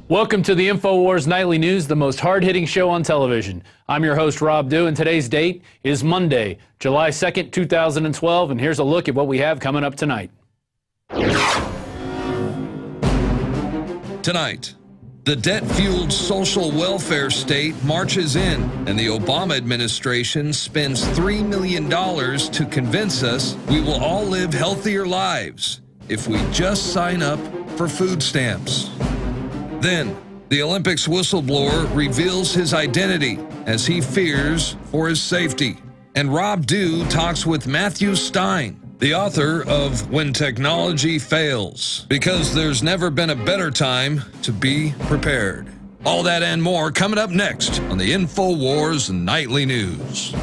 Welcome to the Infowars Nightly News, the most hard-hitting show on television. I'm your host, Rob Dew, and today's date is Monday, July 2nd, 2012, and here's a look at what we have coming up tonight. Tonight, the debt-fueled social welfare state marches in, and the Obama administration spends $3 million to convince us we will all live healthier lives if we just sign up for food stamps. Then, the Olympics whistleblower reveals his identity as he fears for his safety. And Rob Dew talks with Matt Stein, the author of When Technology Fails, because there's never been a better time to be prepared. All that and more coming up next on the Infowars Nightly News.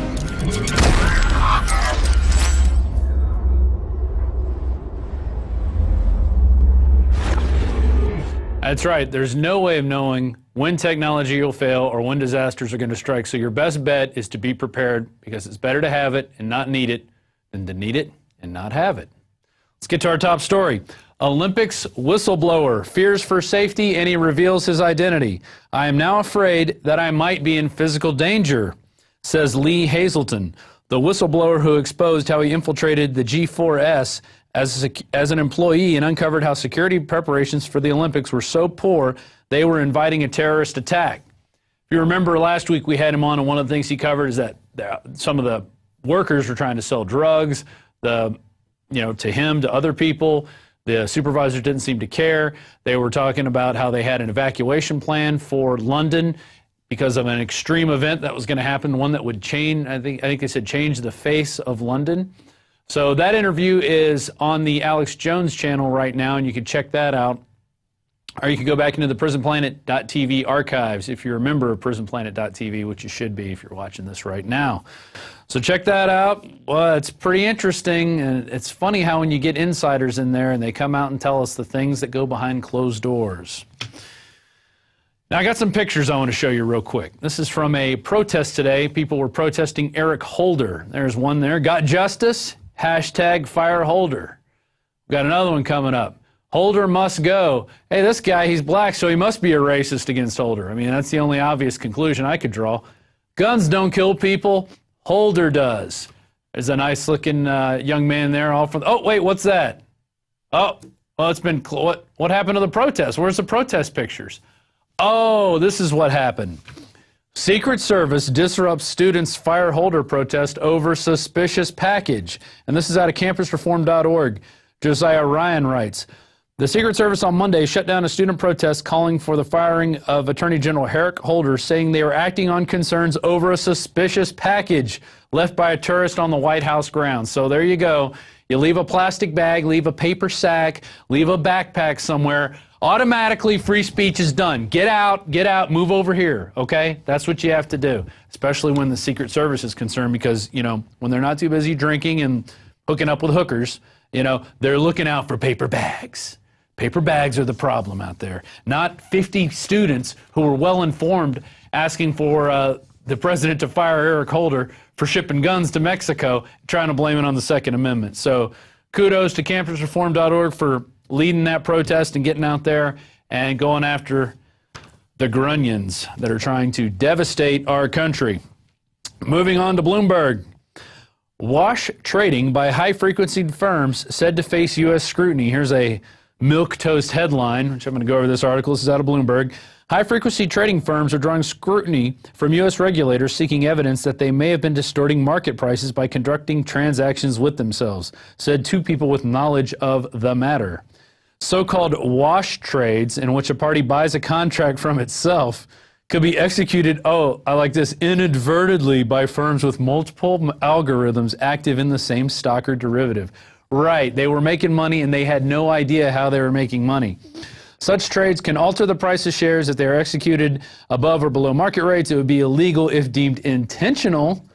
That's right. There's no way of knowing when technology will fail or when disasters are going to strike. So your best bet is to be prepared, because it's better to have it and not need it than to need it and not have it. Let's get to our top story. Olympics whistleblower fears for safety and he reveals his identity. I am now afraid that I might be in physical danger, says Lee Hazelton, the whistleblower who exposed how he infiltrated the G4S as an employee and uncovered how security preparations for the Olympics were so poor they were inviting a terrorist attack. If you remember last week we had him on, and one of the things he covered is that some of the workers were trying to sell drugs, to him, to other people. The supervisors didn't seem to care. They were talking about how they had an evacuation plan for London because of an extreme event that was going to happen, one that would change, I think they said change the face of London. So that interview is on the Alex Jones channel right now, and you can check that out. Or you can go back into the prisonplanet.tv archives if you're a member of prisonplanet.tv, which you should be if you're watching this right now. So check that out. Well, it's pretty interesting, and it's funny how when you get insiders in there and they come out and tell us the things that go behind closed doors. Now, I got some pictures I want to show you real quick. This is from a protest today. People were protesting Eric Holder. There's one there. Got justice? Hashtag fire Holder. We've got another one coming up. Holder must go. Hey, this guy, he's black, so he must be a racist against Holder. I mean, that's the only obvious conclusion I could draw. Guns don't kill people. Holder does. There's a nice-looking young man there. Oh, wait, what's that? Oh, well, it's been... What happened to the protest? Where's the protest pictures? Oh, this is what happened. Secret Service disrupts students' fire Holder protest over suspicious package. And this is out of campusreform.org. Josiah Ryan writes, the Secret Service on Monday shut down a student protest calling for the firing of Attorney General Eric Holder, saying they were acting on concerns over a suspicious package left by a tourist on the White House grounds. So there you go. You leave a plastic bag, leave a paper sack, leave a backpack somewhere. Automatically, free speech is done. Get out, move over here, okay? That's what you have to do, especially when the Secret Service is concerned, because, when they're not too busy drinking and hooking up with hookers, they're looking out for paper bags. Paper bags are the problem out there, not 50 students who were well-informed asking for the president to fire Eric Holder for shipping guns to Mexico, trying to blame it on the Second Amendment. So kudos to campusreform.org for leading that protest and getting out there and going after the grunions that are trying to devastate our country. Moving on to Bloomberg. Wash trading by high-frequency firms said to face U.S. scrutiny. Here's a milquetoast headline, which I'm going to go over this article. This is out of Bloomberg. High-frequency trading firms are drawing scrutiny from U.S. regulators seeking evidence that they may have been distorting market prices by conducting transactions with themselves, said two people with knowledge of the matter. So-called wash trades, in which a party buys a contract from itself, could be executed, I like this, inadvertently by firms with multiple algorithms active in the same stock or derivative. Right, they were making money and they had no idea how they were making money. Such trades can alter the price of shares if they are executed above or below market rates. It would be illegal if deemed intentional.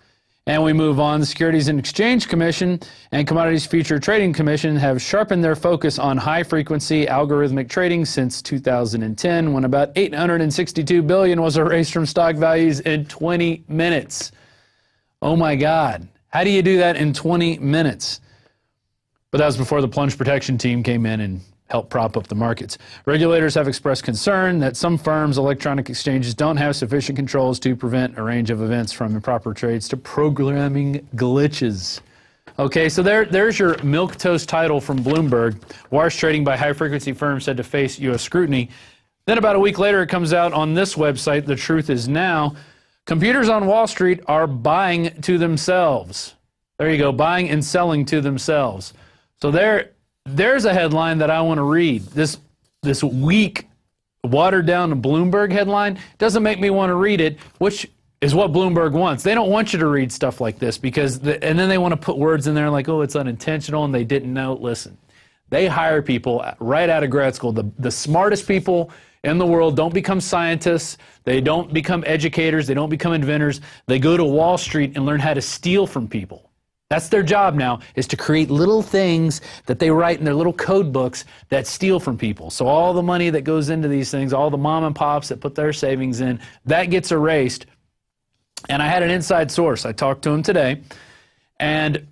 And we move on. The Securities and Exchange Commission and Commodities Future Trading Commission have sharpened their focus on high-frequency algorithmic trading since 2010, when about $862 billion was erased from stock values in 20 minutes. Oh, my God. How do you do that in 20 minutes? But that was before the plunge protection team came in and help prop up the markets. Regulators have expressed concern that some firms' electronic exchanges don't have sufficient controls to prevent a range of events from improper trades to programming glitches. Okay, so there's your milquetoast title from Bloomberg. Wires trading by high-frequency firms said to face U.S. scrutiny. Then about a week later, it comes out on this website, The Truth Is Now. Computers on Wall Street are buying to themselves. There you go, buying and selling to themselves. So there's a headline that I want to read. This weak, watered-down Bloomberg headline doesn't make me want to read it, which is what Bloomberg wants. They don't want you to read stuff like this because, and then they want to put words in there like, oh, it's unintentional and they didn't know. Listen, they hire people right out of grad school. The smartest people in the world don't become scientists. They don't become educators. They don't become inventors. They go to Wall Street and learn how to steal from people. That's their job now, is to create little things that they write in their little code books that steal from people. So all the money that goes into these things, all the mom and pops that put their savings in, that gets erased. And I had an inside source. I talked to him today, and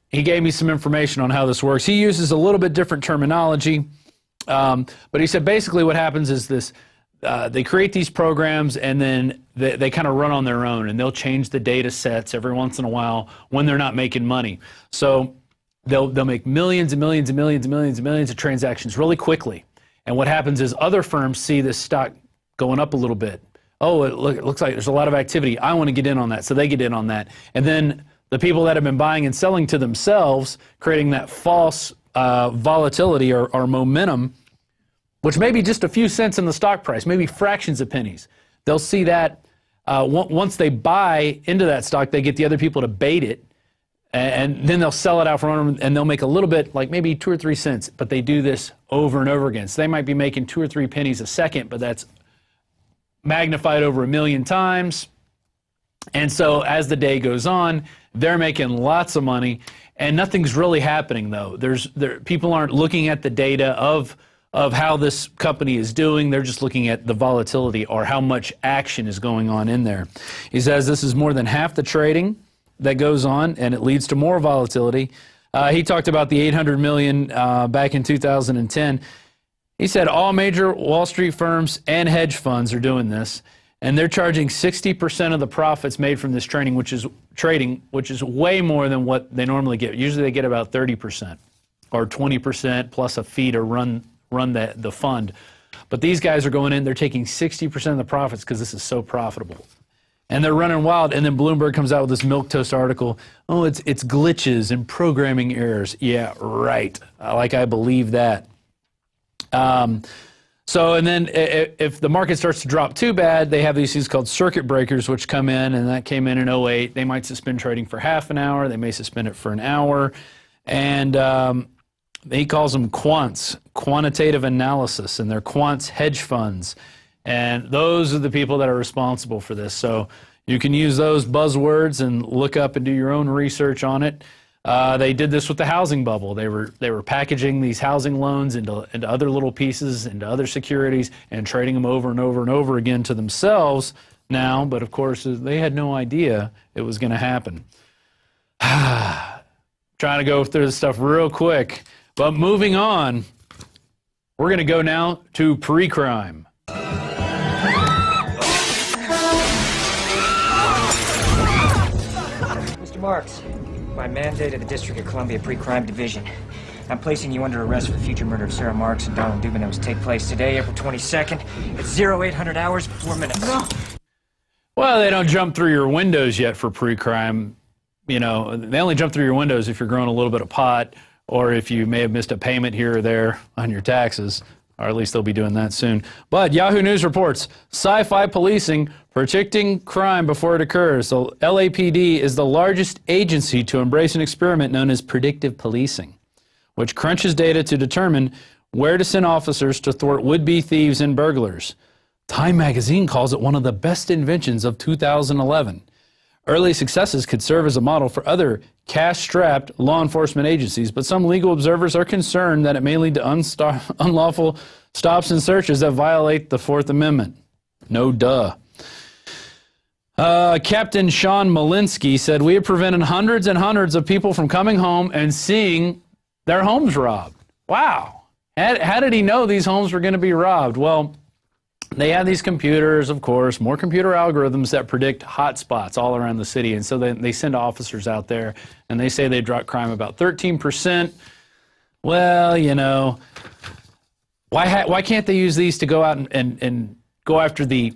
he gave me some information on how this works. He uses a little bit different terminology, but he said basically what happens is this. They create these programs, and then they kind of run on their own, and they'll change the data sets every once in a while when they're not making money. So they'll make millions and millions and millions and millions and millions of transactions really quickly. And what happens is other firms see this stock going up a little bit. Oh, it looks like there's a lot of activity. I want to get in on that. So they get in on that. And then the people that have been buying and selling to themselves, creating that false volatility or momentum, which may be just a few cents in the stock price, maybe fractions of pennies. They'll see that once they buy into that stock, they get the other people to bait it, and then they'll sell it out from them, and they'll make a little bit, like maybe 2 or 3 cents, but they do this over and over again. So they might be making 2 or 3 pennies a second, but that's magnified over 1 million times. And so as the day goes on, they're making lots of money, and nothing's really happening, though. People aren't looking at the data of how this company is doing. They're just looking at the volatility or how much action is going on in there. He says this is more than half the trading that goes on, and it leads to more volatility. He talked about the $800 million back in 2010. He said all major Wall Street firms and hedge funds are doing this, and they're charging 60% of the profits made from this trading, which is way more than what they normally get. Usually they get about 30% or 20% plus a fee to run the fund. But these guys are going in, they're taking 60% of the profits because this is so profitable. And they're running wild, and then Bloomberg comes out with this milquetoast article. Oh, it's glitches and programming errors. Yeah, right. I believe that. And then if the market starts to drop too bad, they have these things called circuit breakers, which come in, and that came in 2008. They might suspend trading for half an hour. They may suspend it for an hour. And he calls them quants, quantitative analysis, and they're quants hedge funds. And those are the people that are responsible for this. So you can use those buzzwords and look up and do your own research on it. They did this with the housing bubble. They were packaging these housing loans into other little pieces, into other securities, and trading them over and over and over again to themselves now. But of course, they had no idea it was going to happen. Trying to go through this stuff real quick. But moving on, we're going to go now to pre-crime. Mr. Marks, by mandate of the District of Columbia Pre-Crime Division, I'm placing you under arrest for the future murder of Sarah Marks and Donald Dubin that was take place today, April 22nd, at 0800 hours 4 minutes. Well, they don't jump through your windows yet for pre-crime. You know, they only jump through your windows if you're growing a little bit of pot, or if you may have missed a payment here or there on your taxes, or at least they'll be doing that soon. But Yahoo News reports, sci-fi policing predicting crime before it occurs. So LAPD is the largest agency to embrace an experiment known as predictive policing, which crunches data to determine where to send officers to thwart would-be thieves and burglars. Time magazine calls it one of the best inventions of 2011. Early successes could serve as a model for other cash-strapped law enforcement agencies, but some legal observers are concerned that it may lead to unlawful stops and searches that violate the Fourth Amendment. No duh. Captain Sean Malinsky said, "We have prevented hundreds and hundreds of people from coming home and seeing their homes robbed." Wow. How did he know these homes were going to be robbed? Well, they have these computers, of course, more computer algorithms that predict hot spots all around the city. And so they send officers out there, and they say they dropped crime about 13%. Well, you know, why can't they use these to go out and go after the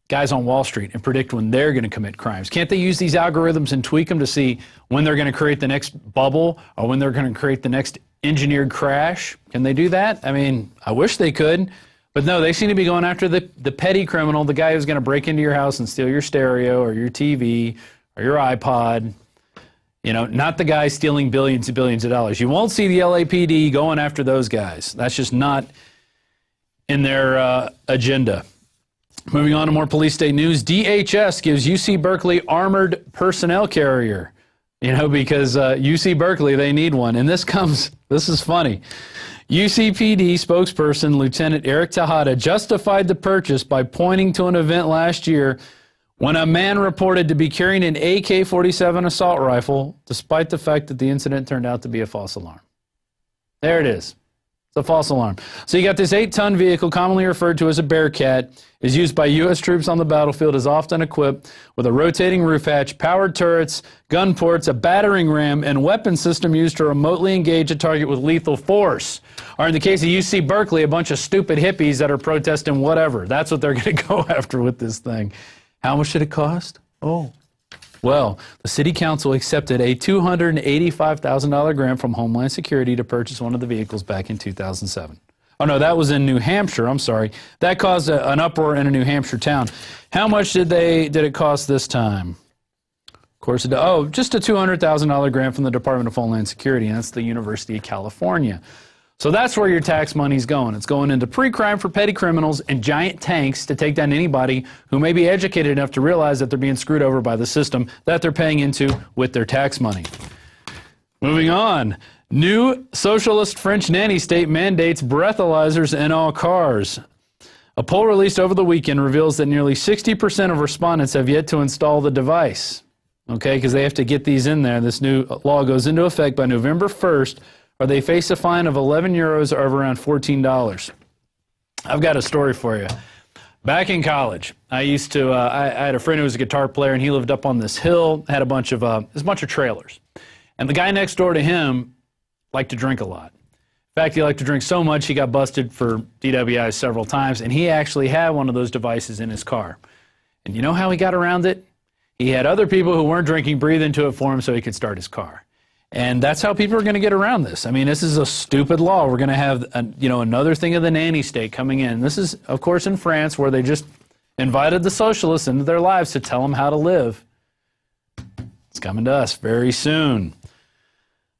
guys on Wall Street and predict when they're going to commit crimes? Can't they use these algorithms and tweak them to see when they're going to create the next bubble or when they're going to create the next engineered crash? Can they do that? I mean, I wish they could. But no, they seem to be going after the petty criminal, the guy who's going to break into your house and steal your stereo or your TV or your iPod. You know, not the guy stealing billions and billions of dollars. You won't see the LAPD going after those guys. That's just not in their agenda. Moving on to more police state news, DHS gives UC Berkeley armored personnel carrier. You know, because UC Berkeley, they need one. And this is funny. UCPD spokesperson Lieutenant Eric Tejada justified the purchase by pointing to an event last year when a man reported to be carrying an AK-47 assault rifle, despite the fact that the incident turned out to be a false alarm. There it is. It's a false alarm. So you got this 8-ton vehicle, commonly referred to as a Bearcat, is used by U.S. troops on the battlefield, is often equipped with a rotating roof hatch, powered turrets, gun ports, a battering ram, and weapon system used to remotely engage a target with lethal force. Or in the case of UC Berkeley, a bunch of stupid hippies that are protesting whatever. That's what they're going to go after with this thing. How much did it cost? Oh. Well, the city council accepted a $285,000 grant from Homeland Security to purchase one of the vehicles back in 2007. Oh, no, that was in New Hampshire. I'm sorry. That caused an uproar in a New Hampshire town. How much did it cost this time? Of course, just a $200,000 grant from the Department of Homeland Security, and that's the University of California. So that's where your tax money's going. It's going into pre-crime for petty criminals and giant tanks to take down anybody who may be educated enough to realize that they're being screwed over by the system that they're paying into with their tax money. Moving on. New socialist French nanny state mandates breathalyzers in all cars. A poll released over the weekend reveals that nearly 60% of respondents have yet to install the device. Okay, because they have to get these in there. This new law goes into effect by November 1st, or they face a fine of 11 euros or of around $14. I've got a story for you. Back in college, I used to, I had a friend who was a guitar player, and he lived up on this hill, had a bunch of trailers. And the guy next door to him liked to drink a lot. In fact, he liked to drink so much he got busted for DWI several times, and he actually had one of those devices in his car. And you know how he got around it? He had other people who weren't drinking breathe into it for him so he could start his car. And that's how people are going to get around this. I mean, this is a stupid law. We're going to have, another thing of the nanny state coming in. This is, of course, in France, where they just invited the socialists into their lives to tell them how to live. It's coming to us very soon.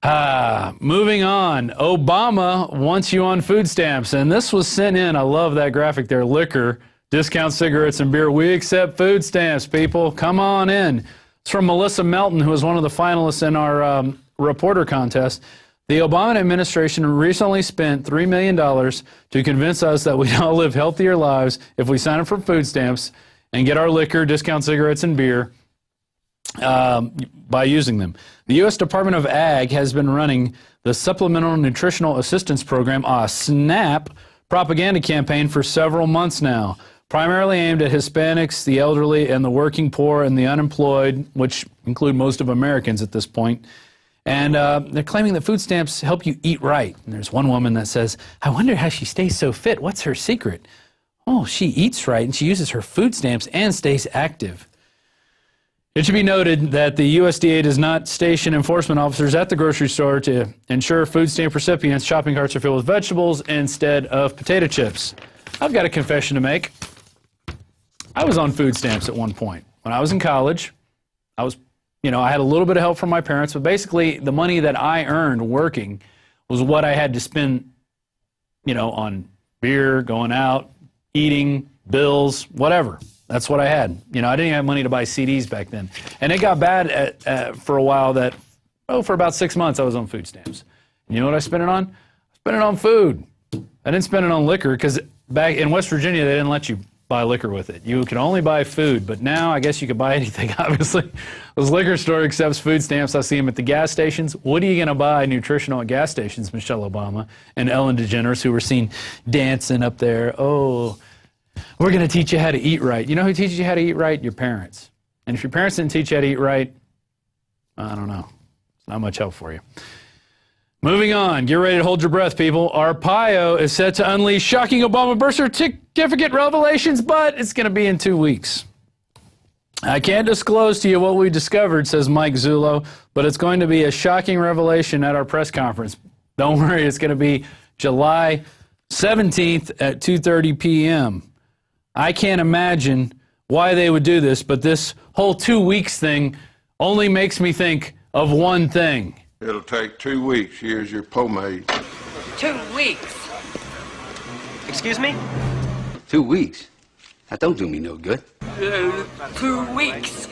Moving on. Obama wants you on food stamps. And this was sent in. I love that graphic there. Liquor, discount cigarettes and beer. We accept food stamps, people. Come on in. It's from Melissa Melton, who was one of the finalists in our reporter contest. The Obama administration recently spent $3 million to convince us that we all live healthier lives if we sign up for food stamps and get our liquor, discount cigarettes, and beer by using them. The U.S. Department of Ag has been running the Supplemental Nutritional Assistance Program, SNAP, propaganda campaign for several months now, primarily aimed at Hispanics, the elderly, and the working poor and the unemployed, which include most of Americans at this point. And they're claiming that food stamps help you eat right. And there's one woman that says, I wonder how she stays so fit. What's her secret? Oh, she eats right, and she uses her food stamps and stays active. It should be noted that the USDA does not station enforcement officers at the grocery store to ensure food stamp recipients' shopping carts are filled with vegetables instead of potato chips. I've got a confession to make. I was on food stamps at one point. When I was in college, I had a little bit of help from my parents, but basically the money that I earned working was what I had to spend, on beer, going out, eating, bills, whatever. That's what I had. I didn't have money to buy CDs back then. And it got bad for a while for about 6 months I was on food stamps. And you know what I spent it on? I spent it on food. I didn't spend it on liquor because back in West Virginia, they didn't let you buy liquor with it. You could only buy food, but now I guess you could buy anything, obviously. This liquor store accepts food stamps. I see them at the gas stations. What are you going to buy nutritional at gas stations, Michelle Obama and Ellen DeGeneres, who were seen dancing up there? Oh, we're going to teach you how to eat right. You know who teaches you how to eat right? Your parents. And if your parents didn't teach you how to eat right, I don't know. It's not much help for you. Moving on, get ready to hold your breath, people. Arpaio is set to unleash shocking Obama birth certificate revelations, but it's going to be in 2 weeks. I can't disclose to you what we discovered, says Mike Zullo, but it's going to be a shocking revelation at our press conference. Don't worry, it's going to be July 17th at 2:30 p.m. I can't imagine why they would do this, but this whole 2 weeks thing only makes me think of one thing. It'll take 2 weeks. Here's your pomade. 2 weeks? Excuse me? 2 weeks? That don't do me no good. 2 weeks.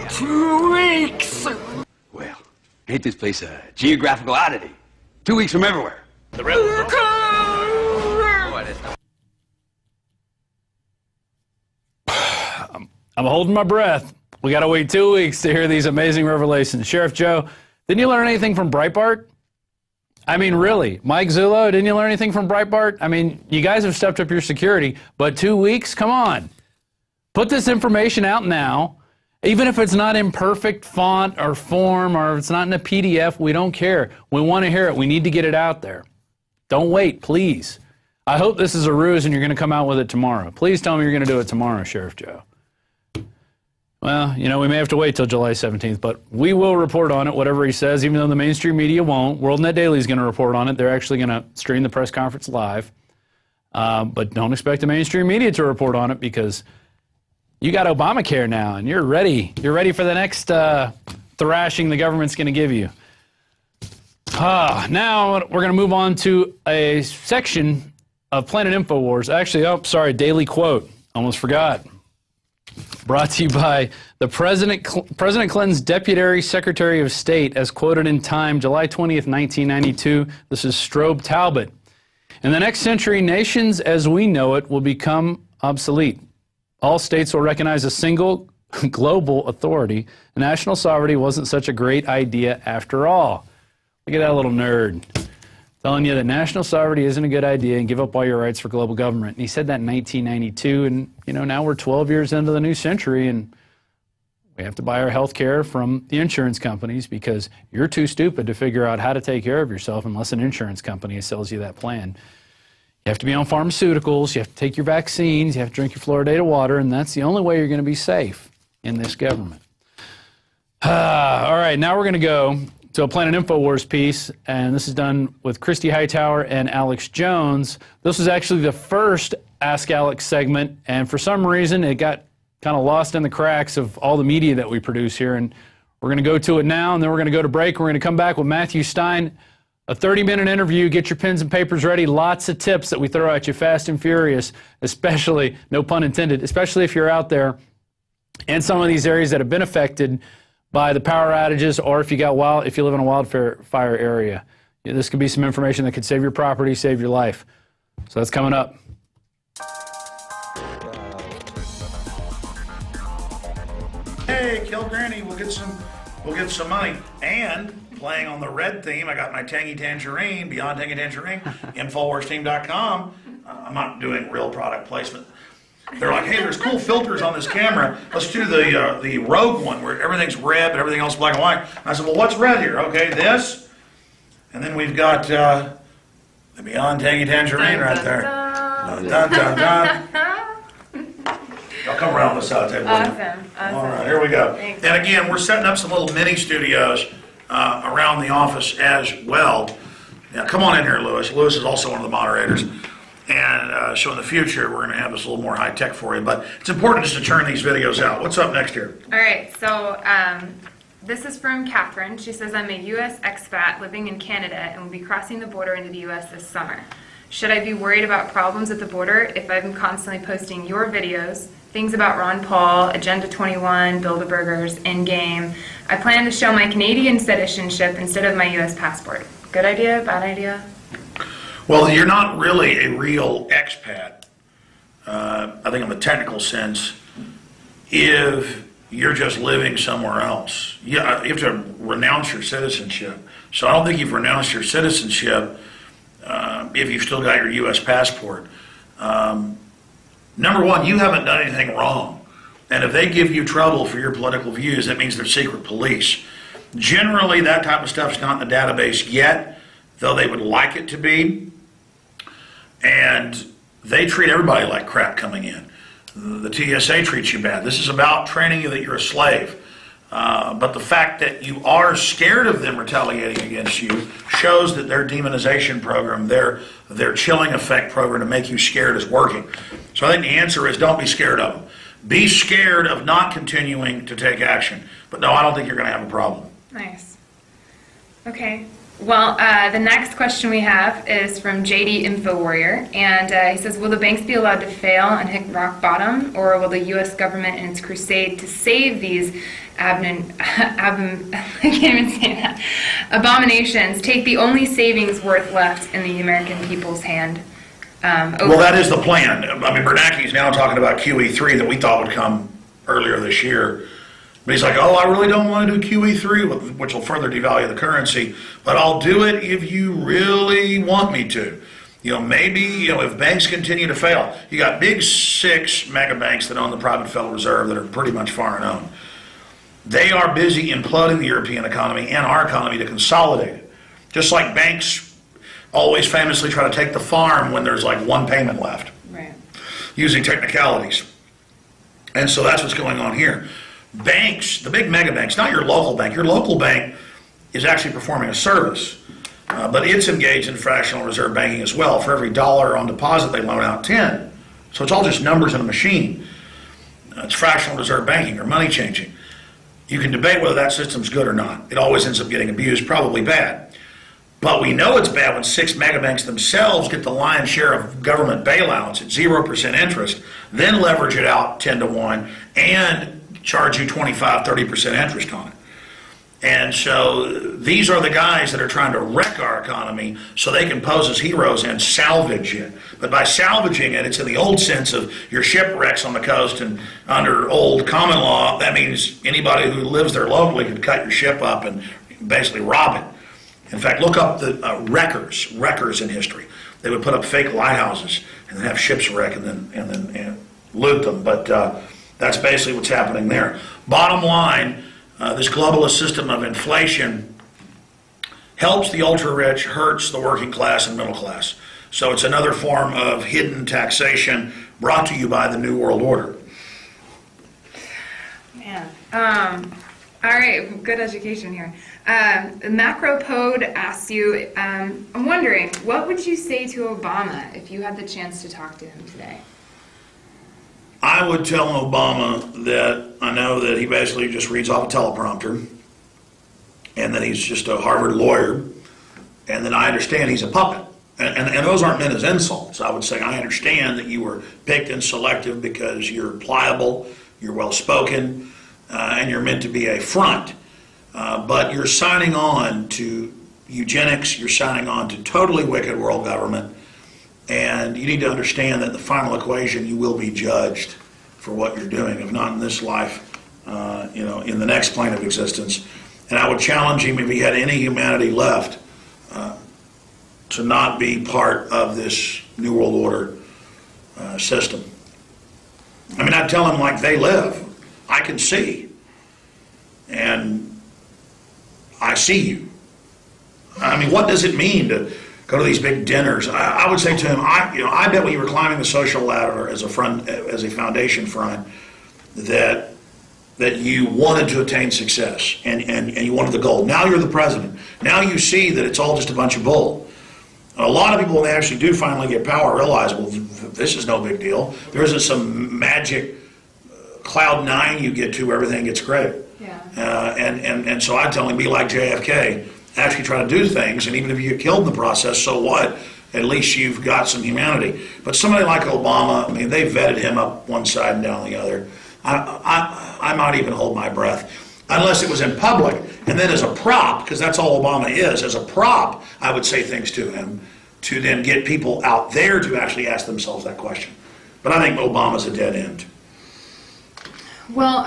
2 weeks. Well, ain't this place a geographical oddity? 2 weeks from everywhere. The rebels. I'm holding my breath. We got to wait 2 weeks to hear these amazing revelations. Sheriff Joe, didn't you learn anything from Breitbart? I mean, really. Mike Zullo, didn't you learn anything from Breitbart? I mean, you guys have stepped up your security, but 2 weeks? Come on. Put this information out now. Even if it's not in perfect font or form or if it's not in a PDF, we don't care. We want to hear it. We need to get it out there. Don't wait, please. I hope this is a ruse and you're going to come out with it tomorrow. Please tell me you're going to do it tomorrow, Sheriff Joe. Well, you know, we may have to wait till July 17th, but we will report on it, whatever he says, even though the mainstream media won't. WorldNet Daily is going to report on it. They're actually going to stream the press conference live. But don't expect the mainstream media to report on it because you got Obamacare now, and you're ready. You're ready for the next thrashing the government's going to give you. Now we're going to move on to a section of Planet Infowars. Actually, Daily Quote. Almost forgot. Brought to you by the President Clinton's Deputy Secretary of State, as quoted in Time, July 20th, 1992. This is Strobe Talbot. In the next century, nations as we know it will become obsolete. All states will recognize a single global authority. National sovereignty wasn't such a great idea after all. Look at that little nerd telling you that national sovereignty isn't a good idea and give up all your rights for global government. And he said that in 1992, and you know, now we're 12 years into the new century, and we have to buy our health care from the insurance companies because you're too stupid to figure out how to take care of yourself unless an insurance company sells you that plan. You have to be on pharmaceuticals, you have to take your vaccines, you have to drink your fluoridated water, and that's the only way you're going to be safe in this government. All right, now we're going to go to a Planet Infowars piece, and this is done with Christy Hightower and Alex Jones. This was actually the first Ask Alex segment, and for some reason it got kind of lost in the cracks of all the media that we produce here, and we're going to go to it now, and then we're going to go to break. We're going to come back with Matthew Stein, a 30-minute interview. Get your pens and papers ready. Lots of tips that we throw at you fast and furious, especially, no pun intended, especially if you're out there in some of these areas that have been affected by the power outages, or if you live in a wildfire area. This could be some information that could save your property, save your life. So that's coming up. Hey, kill Granny, we'll get some money. And playing on the red theme, I got my Tangy Tangerine, Beyond Tangy Tangerine, InfoWarsTeam.com. I'm not doing real product placement. They're like, hey, there's cool filters on this camera. Let's do the Rogue one where everything's red but everything else is black and white. And I said, well, what's red here? Okay, this. And then we've got the Beyond Tangy Tangerine right there. Dun, dun, dun, dun. I'll come around on the side table. Awesome. All right, here we go. Thanks. And again, we're setting up some little mini studios around the office as well. Now, come on in here, Lewis. Lewis is also one of the moderators. And so in the future, we're going to have this a little more high-tech for you. But it's important just to churn these videos out. What's up next here? All right, so this is from Catherine. She says, I'm a U.S. expat living in Canada and will be crossing the border into the U.S. this summer. Should I be worried about problems at the border if I've been constantly posting your videos, things about Ron Paul, Agenda 21, Build-A-Burgers, Endgame? I plan to show my Canadian citizenship instead of my U.S. passport. Good idea? Bad idea? Well, you're not really a real expat. I think in the technical sense, if you're just living somewhere else, you have to renounce your citizenship. So I don't think you've renounced your citizenship if you've still got your U.S. passport. Number one, you haven't done anything wrong. And if they give you trouble for your political views, that means they're secret police. Generally, that type of stuff's not in the database yet, though they would like it to be. And they treat everybody like crap coming in. The TSA treats you bad. This is about training you that you're a slave. But the fact that you are scared of them retaliating against you shows that their demonization program, their chilling effect program to make you scared is working. So I think the answer is don't be scared of them. Be scared of not continuing to take action. But no, I don't think you're going to have a problem. Nice. Okay. Well, the next question we have is from JD Infowarrior, and he says, will the banks be allowed to fail and hit rock bottom, or will the U.S. government in its crusade to save these I can't even say that, abominations take the only savings worth left in the American people's hand? Well, that is the plan. I mean, Bernanke's now talking about QE3 that we thought would come earlier this year. But he's like, oh, I really don't want to do QE3, which will further devalue the currency, but I'll do it if you really want me to. You know, maybe, you know, if banks continue to fail. You got big 6 mega banks that own the private Federal Reserve that are pretty much foreign owned. They are busy imploding the European economy and our economy to consolidate it. Just like banks always famously try to take the farm when there's like one payment left. Right. Using technicalities. And so that's what's going on here. Banks, the big mega banks, not your local bank is actually performing a service, but it's engaged in fractional reserve banking as well. For every $1 on deposit, they loan out 10. So it's all just numbers in a machine. It's fractional reserve banking or money changing. You can debate whether that system's good or not. It always ends up getting abused, probably bad. But we know it's bad when 6 mega banks themselves get the lion's share of government bailouts at 0% interest, then leverage it out 10 to 1, and charge you 25, 30% interest on it. And so these are the guys that are trying to wreck our economy so they can pose as heroes and salvage it. But by salvaging it, it's in the old sense of your shipwrecks on the coast, and under old common law, that means anybody who lives there locally could cut your ship up and basically rob it. In fact, look up the wreckers in history. They would put up fake lighthouses and then have ships wreck and then loot them. But that's basically what's happening there. Bottom line, this globalist system of inflation helps the ultra-rich, hurts the working class and middle class. So it's another form of hidden taxation brought to you by the New World Order. Man. All right, good education here. Macropode asks you, I'm wondering, what would you say to Obama if you had the chance to talk to him today? I would tell Obama that I know that he basically just reads off a teleprompter, and that he's just a Harvard lawyer, and that I understand he's a puppet. And those aren't meant as insults. I would say I understand that you were picked and selective because you're pliable, you're well-spoken, and you're meant to be a front. But you're signing on to eugenics, you're signing on to totally wicked world government, and you need to understand that in the final equation you will be judged for what you're doing, if not in this life, in the next plane of existence. And I would challenge him, if he had any humanity left, to not be part of this New World Order system. I mean, I'd tell him like they live. I can see. And I see you. I mean, what does it mean to go to these big dinners? I would say to him, I bet when you were climbing the social ladder as a foundation front, that you wanted to attain success and you wanted the goal. Now you're the president. Now you see that it's all just a bunch of bull. A lot of people, when they actually do finally get power, realize, well, this is no big deal. There isn't some magic cloud 9 you get to where everything gets great. Yeah. And so I tell him, be like JFK. Actually try to do things, and even if you get killed in the process, so what? At least you've got some humanity. But somebody like Obama, I mean, they vetted him up one side and down the other. I might even hold my breath. Unless it was in public, and then as a prop, because that's all Obama is, as a prop, I would say things to him to then get people out there to actually ask themselves that question. But I think Obama's a dead end. Well,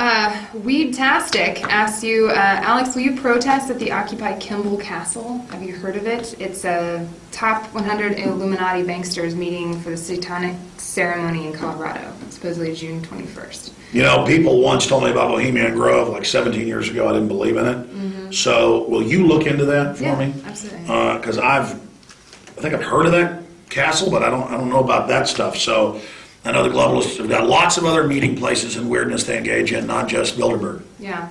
Weedtastic asks you, Alex, will you protest at the Occupy Kimball Castle? Have you heard of it? It's a top 100 Illuminati banksters meeting for the Satanic ceremony in Colorado, supposedly June 21st. You know, people once told me about Bohemian Grove like 17 years ago. I didn't believe in it. Mm-hmm. So will you look into that for me? Yeah, absolutely. Because I think I've heard of that castle, but I don't know about that stuff. So I know the globalists have got lots of other meeting places and weirdness they engage in, not just Bilderberg. Yeah.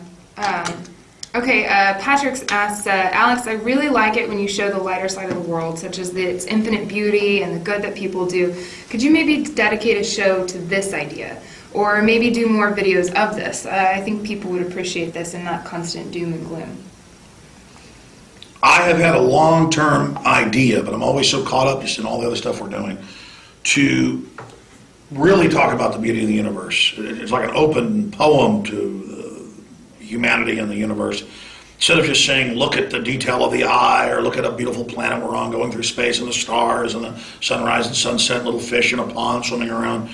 Okay, Patrick asks, Alex, I really like it when you show the lighter side of the world, such as its infinite beauty and the good that people do. Could you maybe dedicate a show to this idea? Or maybe do more videos of this? I think people would appreciate this and not constant doom and gloom. I have had a long-term idea, but I'm always so caught up just in all the other stuff we're doing, to really talk about the beauty of the universe. It's like an open poem to humanity and the universe. Instead of just saying, look at the detail of the eye, or look at a beautiful planet we're on going through space and the stars and the sunrise and sunset, little fish in a pond swimming around.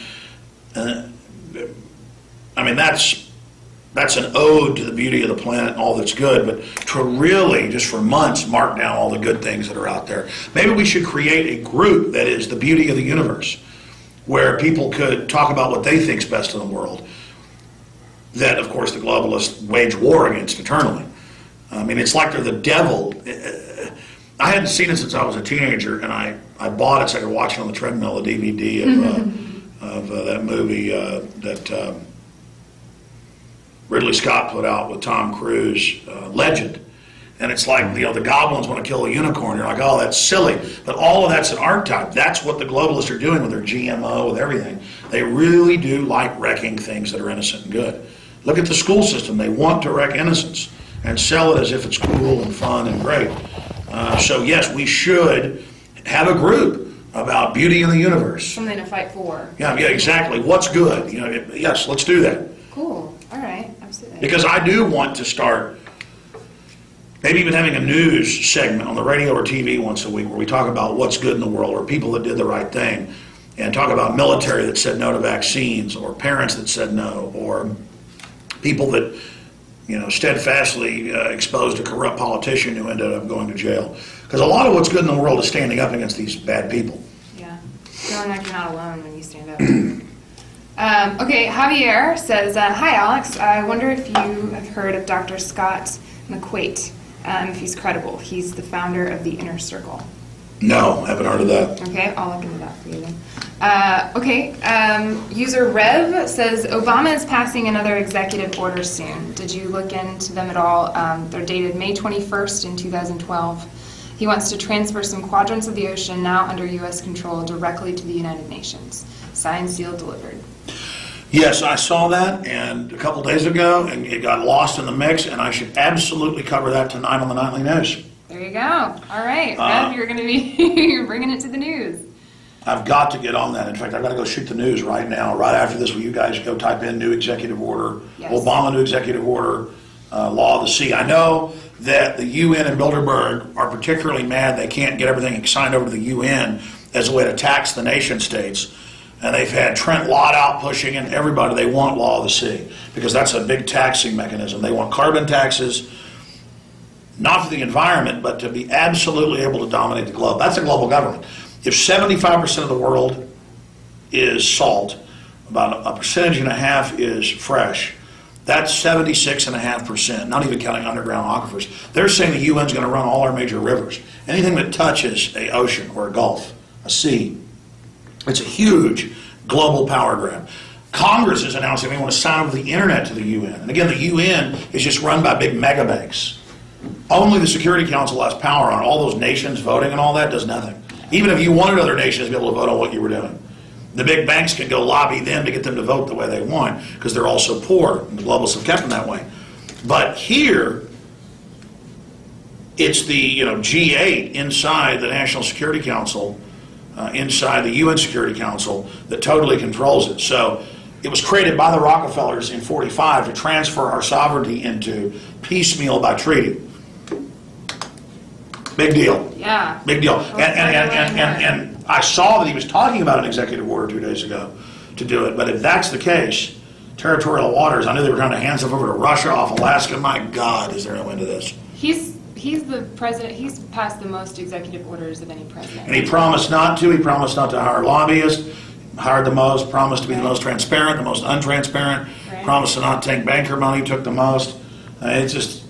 I mean, that's an ode to the beauty of the planet and all that's good, but to really, just for months, mark down all the good things that are out there. Maybe we should create a group that is the beauty of the universe, where people could talk about what they think is best in the world, that, of course, the globalists wage war against eternally. I mean, it's like they're the devil. I hadn't seen it since I was a teenager, and I bought it so I could watch it on the treadmill, a DVD of that movie that Ridley Scott put out with Tom Cruise, Legend. And it's like, you know, the goblins want to kill a unicorn. You're like, oh, that's silly. But all of that's an archetype. That's what the globalists are doing with their GMO, with everything. They really do like wrecking things that are innocent and good. Look at the school system. They want to wreck innocence and sell it as if it's cool and fun and great. So yes, we should have a group about beauty in the universe. Something to fight for. Yeah, exactly. What's good? You know, yes, let's do that. Cool. All right. Absolutely. Because I do want to start maybe even having a news segment on the radio or TV once a week where we talk about what's good in the world, or people that did the right thing, and talk about military that said no to vaccines, or parents that said no, or people that, you know, steadfastly exposed a corrupt politician who ended up going to jail. Because a lot of what's good in the world is standing up against these bad people. Yeah. Feeling like you're not alone when you stand up. Okay, Javier says, hi Alex, I wonder if you have heard of Dr. Scott McQuaid, if he's credible. He's the founder of the Inner Circle. No, haven't heard of that. Okay, I'll look into that for you then. User Rev says, Obama is passing another executive order soon. Did you look into them at all? They're dated May 21st in 2012. He wants to transfer some quadrants of the ocean now under U.S. control directly to the United Nations. Signed, sealed, delivered. Yes, I saw that and a couple days ago, and it got lost in the mix, and I should absolutely cover that tonight on the Nightly News. There you go. All right, Rev, you're going to be you're bringing it to the news. I've got to get on that. In fact, I've got to go shoot the news right now. Right after this, will you guys go type in new executive order, yes. Obama new executive order, law of the sea. I know that the UN and Bilderberg are particularly mad they can't get everything signed over to the UN as a way to tax the nation states. And they've had Trent Lott out pushing, and everybody, they want law of the sea, because that's a big taxing mechanism. They want carbon taxes, not for the environment, but to be absolutely able to dominate the globe. That's a global government. If 75% of the world is salt, about a percentage and a half is fresh, that's 76.5%, not even counting underground aquifers. They're saying the UN's going to run all our major rivers. Anything that touches an ocean or a gulf, a sea, it's a huge global power grab. Congress is announcing they want to sign over the internet to the UN. And again, the UN is just run by big mega banks. Only the Security Council has power on it. All those nations voting and all that does nothing. Even if you wanted other nations to be able to vote on what you were doing, the big banks can go lobby them to get them to vote the way they want, because they're all so poor, and the globalists have kept them that way. But here, it's the G8 inside the National Security Council, inside the UN Security Council, that totally controls it. So it was created by the Rockefellers in '45 to transfer our sovereignty into piecemeal by treaty. Big deal. Yeah. Big deal. And I saw that he was talking about an executive order 2 days ago to do it. But if that's the case, territorial waters, I knew they were trying to hand stuff over to Russia off Alaska. My God, is there no end to this? He's the president. He's passed the most executive orders of any president. And he promised not to. He promised not to hire lobbyists. Hired the most. Promised to be the most transparent, the most untransparent. Right. Promised to not take banker money. Took the most. It's just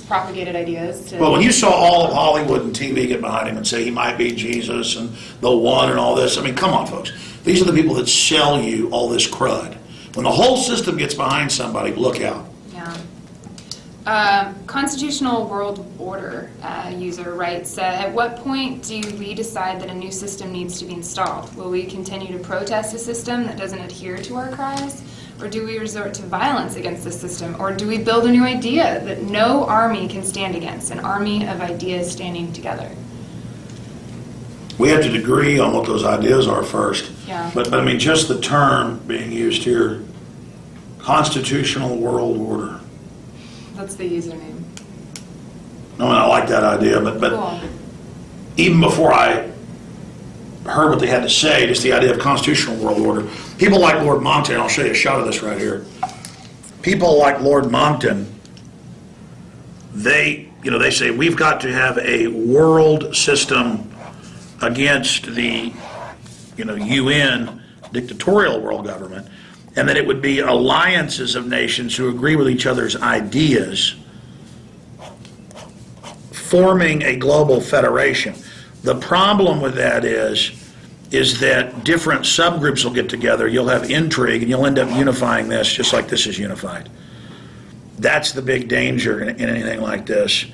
propagated ideas. Well, when you saw all of Hollywood and TV get behind him and say he might be Jesus and the one and all this, I mean, come on, folks. These are the people that sell you all this crud. When the whole system gets behind somebody, look out. Yeah. Constitutional World Order user writes, at what point do we decide that a new system needs to be installed? Will we continue to protest a system that doesn't adhere to our cries? Or do we resort to violence against the system? Or do we build a new idea that no army can stand against, an army of ideas standing together? We have to agree on what those ideas are first. Yeah. But I mean, just the term being used here, Constitutional World Order. That's the username. I mean, I like that idea, but Cool. even before I heard what they had to say, just the idea of Constitutional World Order, people like Lord Monckton, I'll show you a shot of this right here. People like Lord Monckton, they say we've got to have a world system against the, UN dictatorial world government, and that it would be alliances of nations who agree with each other's ideas, forming a global federation. The problem with that is that different subgroups will get together, you'll have intrigue, and you'll end up unifying this just like this is unified. That's the big danger in anything like this.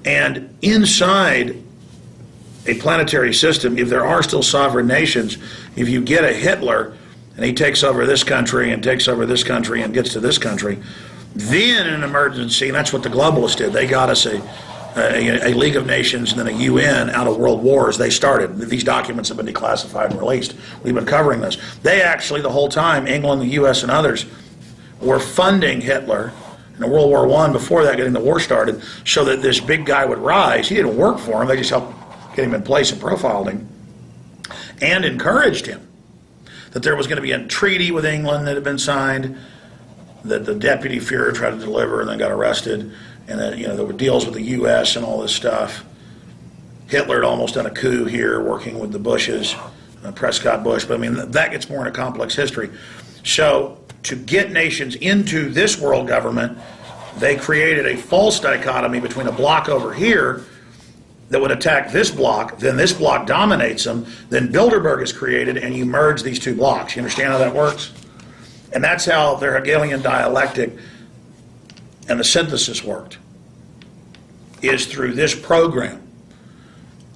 And inside a planetary system, if there are still sovereign nations, if you get a Hitler and he takes over this country and takes over this country and gets to this country, then in an emergency, and that's what the globalists did, they got us a League of Nations and then a UN out of world wars. They started. These documents have been declassified and released. We've been covering this. They actually, the whole time, England, the US, and others, were funding Hitler in World War I, before that, getting the war started, so that this big guy would rise. He didn't work for him. They just helped get him in place and profiled him and encouraged him. That there was going to be a treaty with England that had been signed, that the deputy Führer tried to deliver and then got arrested, and then, there were deals with the U.S. and all this stuff. Hitler had almost done a coup here, working with the Bushes, Prescott Bush, but I mean, that gets more into complex history. So to get nations into this world government, they created a false dichotomy between a bloc over here that would attack this bloc, then this bloc dominates them, then Bilderberg is created, and you merge these two blocs. You understand how that works? And that's how the Hegelian dialectic and the synthesis worked, is through this program.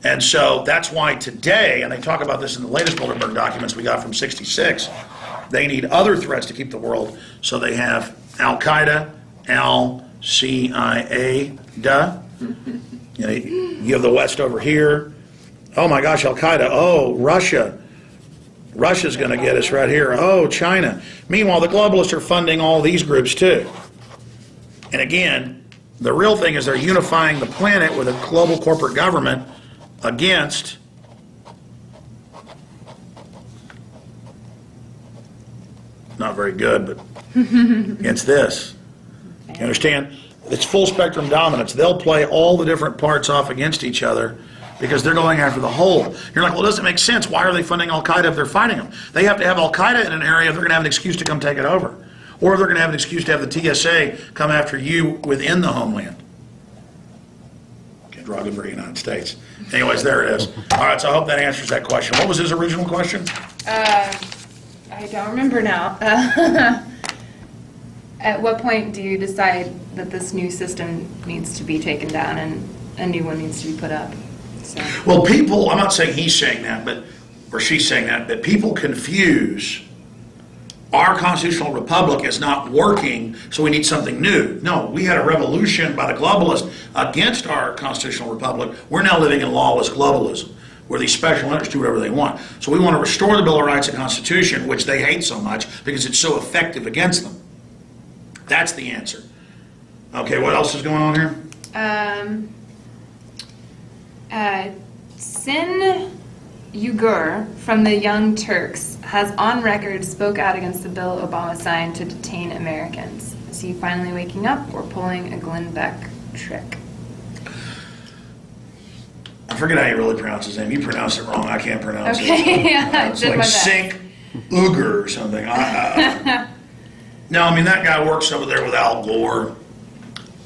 And so that's why today, and they talk about this in the latest Bilderberg documents we got from �66, they need other threats to keep the world, so they have Al-Qaeda, CIA, you have the West over here. Oh my gosh, Al-Qaeda. Oh, Russia. Russia's going to get us right here. Oh, China. Meanwhile, the globalists are funding all these groups too. And again, the real thing is they're unifying the planet with a global corporate government against not very good, but against this. You understand? It's full spectrum dominance. They'll play all the different parts off against each other because they're going after the whole. You're like, well, it doesn't make sense. Why are they funding Al-Qaeda if they're fighting them? They have to have Al-Qaeda in an area if they're going to have an excuse to come take it over. Or if they're going to have an excuse to have the TSA come after you within the homeland. Okay, draw good for the United States. Anyways, there it is. All right, so I hope that answers that question. What was his original question? I don't remember now. At what point do you decide that this new system needs to be taken down and a new one needs to be put up? So. Well, people, I'm not saying he's saying that, or she's saying that, but people confuse our constitutional republic as not working, so we need something new. No, we had a revolution by the globalists against our constitutional republic. We're now living in lawless globalism, where these special interests do whatever they want. So we want to restore the Bill of Rights and Constitution, which they hate so much because it's so effective against them. That's the answer. Okay, what else is going on here? Sin Uyghur from the Young Turks has on record spoke out against the bill Obama signed to detain Americans. Is he finally waking up or pulling a Glenn Beck trick? I forget how you really pronounce his name. You pronounce it wrong. I can't pronounce it. Okay, yeah, It's like Sink Uyghur or something. No, I mean, that guy works over there with Al Gore.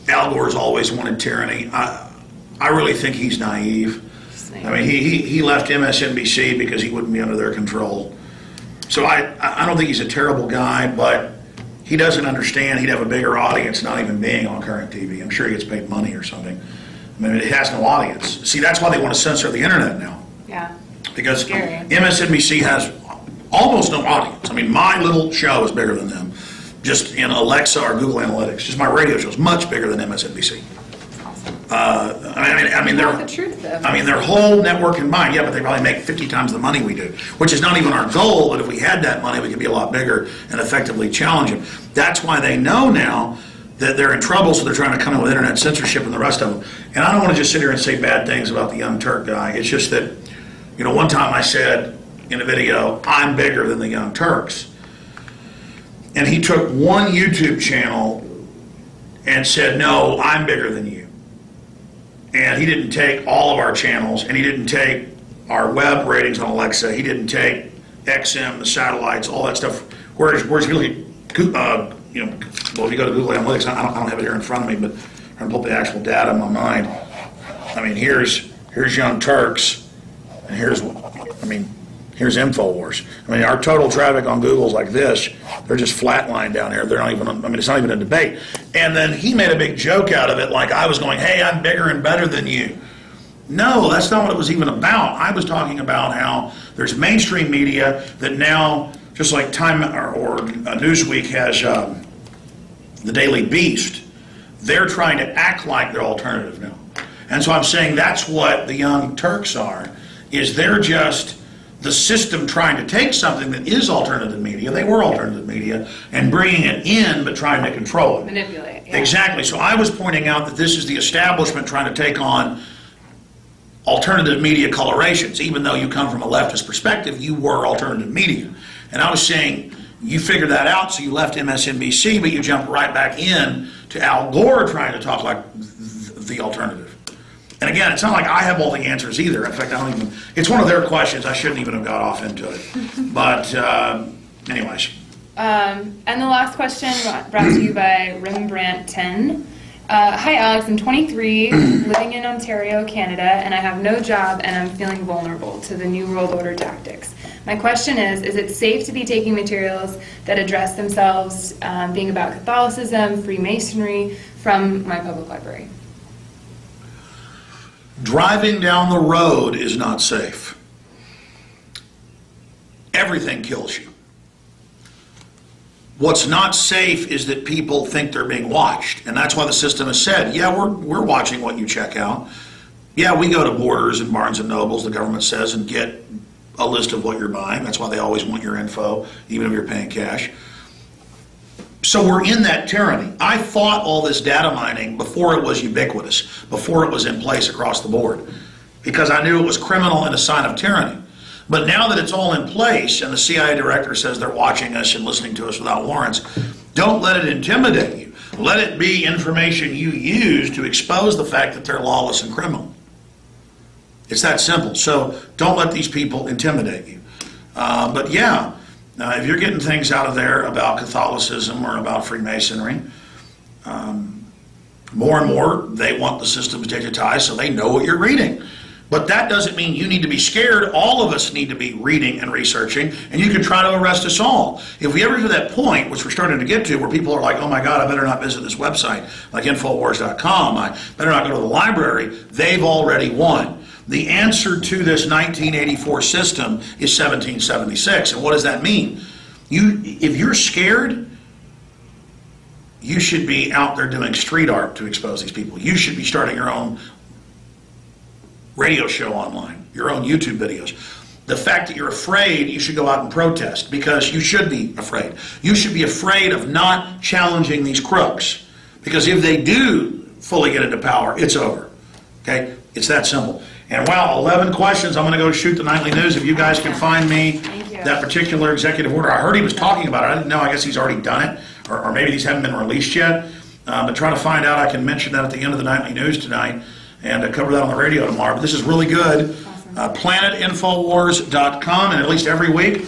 Al Gore's always wanted tyranny. I really think he's naive. I mean, he left MSNBC because he wouldn't be under their control. So I don't think he's a terrible guy, but he doesn't understand he'd have a bigger audience not even being on current TV. I'm sure he gets paid money or something. I mean, it has no audience. See, that's why they want to censor the internet now. Yeah. Because Scary. MSNBC has almost no audience. I mean, my little show is bigger than them. Just in Alexa or Google Analytics. Just my radio show is much bigger than MSNBC. I mean, their whole network combined, yeah, but they probably make 50 times the money we do, which is not even our goal, but if we had that money, we could be a lot bigger and effectively challenge them. That's why they know now that they're in trouble, so they're trying to come in with internet censorship and the rest of them. And I don't want to just sit here and say bad things about the Young Turk guy. It's just that, one time I said in a video, I'm bigger than the Young Turks. And he took one YouTube channel and said, no, I'm bigger than you. And he didn't take all of our channels, and he didn't take our web ratings on Alexa. He didn't take XM, the satellites, all that stuff. Whereas really, well, if you go to Google Analytics, I don't have it here in front of me, but I'm going to pull up the actual data in my mind. I mean, here's Young Turks, and here's Infowars. I mean, our total traffic on Google's like this. They're just flatlined down here. They're not even, it's not even a debate. And then he made a big joke out of it, like I was going, hey, I'm bigger and better than you. No, that's not what it was even about. I was talking about how there's mainstream media that now, just like Time or Newsweek has the Daily Beast, they're trying to act like they're alternative now. And so I'm saying that's what the Young Turks are, is they're just the system trying to take something that is alternative media, they were alternative media, and bringing it in but trying to control it. Manipulate. Yeah. Exactly. So I was pointing out that this is the establishment trying to take on alternative media colorations. Even though you come from a leftist perspective, you were alternative media. And I was saying, you figured that out, so you left MSNBC, but you jumped right back in to Al Gore trying to talk like the alternative. And again, it's not like I have all the answers either. In fact, it's one of their questions. I shouldn't even have got off into it. But anyways. And the last question brought to you by Rembrandt 10. Hi Alex, I'm 23, living in Ontario, Canada, and I have no job and I'm feeling vulnerable to the New World Order tactics. My question is it safe to be taking materials that address themselves being about Catholicism, Freemasonry, from my public library? Driving down the road is not safe. Everything kills you. What's not safe is that people think they're being watched, and that's why the system has said, yeah, we're watching what you check out. Yeah, we go to Borders and Barnes and Nobles, the government says, and get a list of what you're buying. That's why they always want your info, even if you're paying cash. So we're in that tyranny. I fought all this data mining before it was ubiquitous, before it was in place across the board, because I knew it was criminal and a sign of tyranny. But now that it's all in place and the CIA director says they're watching us and listening to us without warrants, don't let it intimidate you. Let it be information you use to expose the fact that they're lawless and criminal. It's that simple. So don't let these people intimidate you. But yeah, if you're getting things out of there about Catholicism or about Freemasonry, more and more they want the systems digitized so they know what you're reading. But that doesn't mean you need to be scared. All of us need to be reading and researching, and you can try to arrest us all. If we ever get to that point, which we're starting to get to, where people are like, oh my God, I better not visit this website, like Infowars.com, I better not go to the library, they've already won. The answer to this 1984 system is 1776. And what does that mean? If you're scared, you should be out there doing street art to expose these people. You should be starting your own radio show online, your own YouTube videos. The fact that you're afraid, you should go out and protest, because you should be afraid. You should be afraid of not challenging these crooks, because if they do fully get into power, it's over. Okay? It's that simple. And wow, 11 questions. I'm going to go shoot the nightly news. If you guys can find me that particular executive order. I heard he was talking about it. I didn't know. I guess he's already done it, or maybe these haven't been released yet. But trying to find out, I can mention that at the end of the nightly news tonight and cover that on the radio tomorrow. But this is really good. PlanetInfowars.com, and at least every week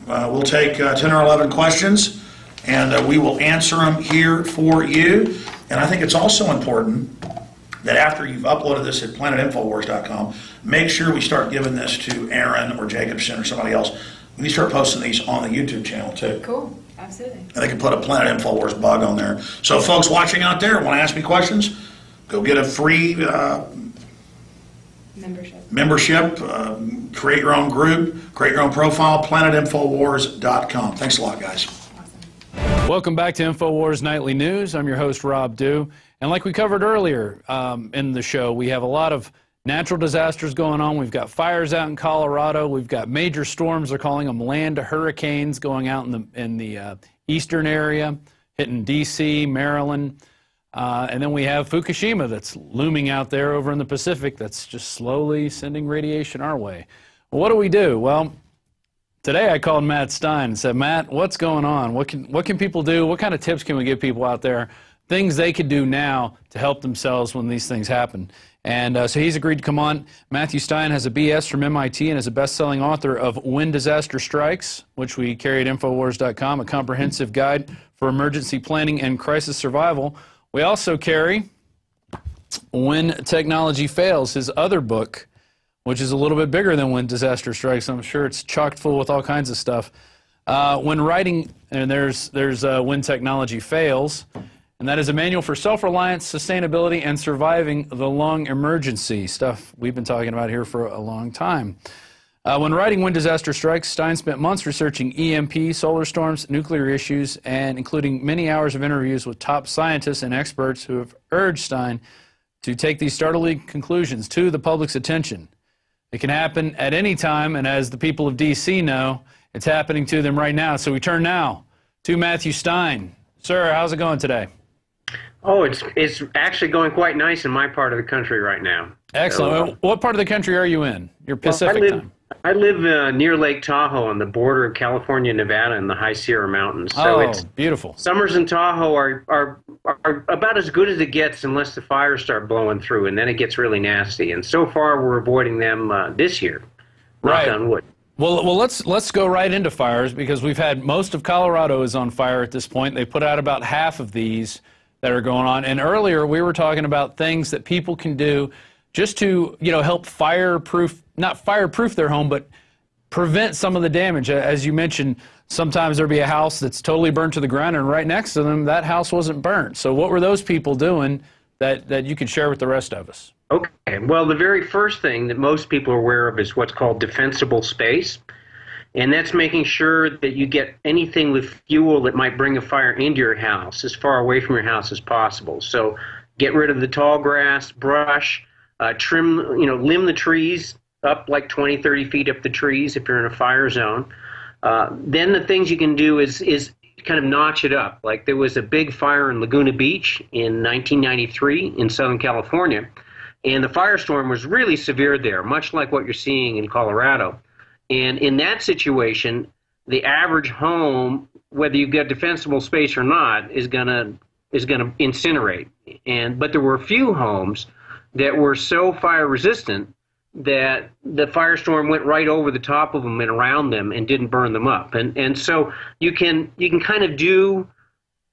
we'll take 10 or 11 questions, and we will answer them here for you. And I think it's also important that after you've uploaded this at PlanetInfowars.com, make sure we start giving this to Aaron or Jacobson or somebody else. We need to start posting these on the YouTube channel too. Cool, absolutely. And they can put a Planet Infowars bug on there. So folks watching out there, want to ask me questions? Go get a free membership, create your own group, create your own profile, PlanetInfowars.com. Thanks a lot, guys. Awesome. Welcome back to Infowars Nightly News. I'm your host, Rob Dew. And like we covered earlier in the show, we have a lot of natural disasters going on. We've got fires out in Colorado. We've got major storms, they're calling them land hurricanes, going out in the eastern area, hitting D.C., Maryland. And then we have Fukushima that's looming out there over in the Pacific that's just slowly sending radiation our way. Well, what do we do? Well, today I called Matt Stein and said, Matt, what's going on? What can people do? What kind of tips can we give people out there? Things they could do now to help themselves when these things happen. And so he's agreed to come on. Matthew Stein has a BS from MIT and is a best-selling author of When Disaster Strikes, which we carry at Infowars.com, a comprehensive guide for emergency planning and crisis survival. We also carry When Technology Fails, his other book, which is a little bit bigger than When Disaster Strikes. I'm sure it's chock full with all kinds of stuff. When writing, and there's When Technology Fails, and that is a manual for self-reliance, sustainability, and surviving the long emergency, stuff we've been talking about here for a long time. When writing When Disaster Strikes, Stein spent months researching EMP, solar storms, nuclear issues, and including many hours of interviews with top scientists and experts who have urged Stein to take these startling conclusions to the public's attention. It can happen at any time, and as the people of D.C. know, it's happening to them right now. So we turn now to Matthew Stein. Sir, how's it going today? Oh, it's actually going quite nice in my part of the country right now. Excellent. So, what part of the country are you in? Your Pacific time. I live near Lake Tahoe on the border of California, Nevada, and the High Sierra Mountains. So it's beautiful. Summers in Tahoe are about as good as it gets unless the fires start blowing through, and then it gets really nasty. And so far, we're avoiding them this year. Knock on wood. Well, let's go right into fires, because we've had most of Colorado is on fire at this point. They put out about half of these that are going on. And earlier we were talking about things that people can do just to, help not fireproof their home, but prevent some of the damage. As you mentioned, sometimes there'll be a house that's totally burnt to the ground, and right next to them, that house wasn't burnt. So what were those people doing that you could share with the rest of us? Okay, well, the very first thing that most people are aware of is what's called defensible space. And that's making sure that you get anything with fuel that might bring a fire into your house as far away from your house as possible. So get rid of the tall grass, brush, trim, limb the trees up like 20, 30 feet up the trees if you're in a fire zone. Then the things you can do is kind of notch it up. Like there was a big fire in Laguna Beach in 1993 in Southern California, and the firestorm was really severe there, much like what you're seeing in Colorado. And in that situation, the average home, whether you've got defensible space or not, is gonna incinerate. But there were a few homes that were so fire resistant that the firestorm went right over the top of them and around them and didn't burn them up. And so you can kind of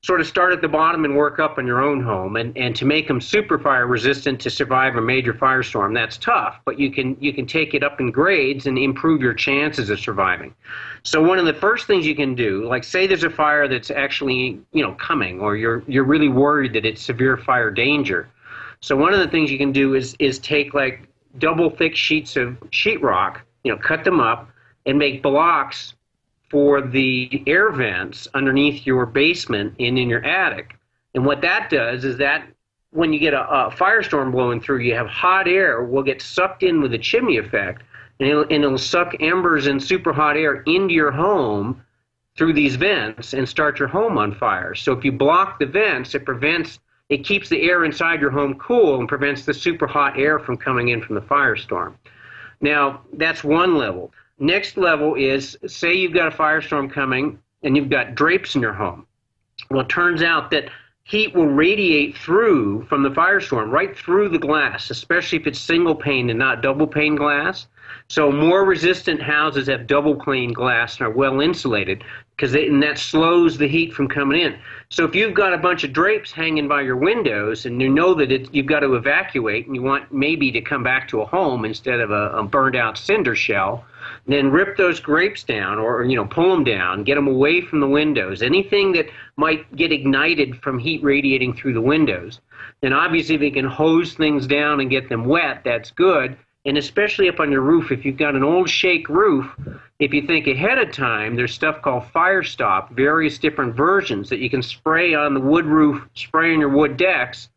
sort of start at the bottom and work up in your own home, and to make them super fire resistant to survive a major firestorm, that's tough, but you can take it up in grades and improve your chances of surviving. So one of the first things you can do, like say there's a fire that's actually coming, or you're really worried that it's severe fire danger. So one of the things you can do is take like double thick sheets of sheetrock, cut them up and make blocks for the air vents underneath your basement and in your attic. And what that does is that when you get a firestorm blowing through, you have hot air will get sucked in with a chimney effect, and it'll suck embers and super hot air into your home through these vents and start your home on fire. So if you block the vents, it it keeps the air inside your home cool and prevents the super hot air from coming in from the firestorm. Now, that's one level. Next level is, say you've got a firestorm coming and you've got drapes in your home. Well, it turns out that heat will radiate through from the firestorm, right through the glass, especially if it's single pane and not double pane glass. So more resistant houses have double pane glass and are well insulated, and that slows the heat from coming in. So if you've got a bunch of drapes hanging by your windows and you know that you've got to evacuate and you want maybe to come back to a home instead of a burned out cinder shell, then rip those drapes down, or pull them down, get them away from the windows. Anything that might get ignited from heat radiating through the windows. Then obviously if you can hose things down and get them wet, that's good. And especially up on your roof, if you've got an old shake roof, if you think ahead of time, there's stuff called Fire Stop, various different versions that you can spray on the wood roof, spray on your wood decks,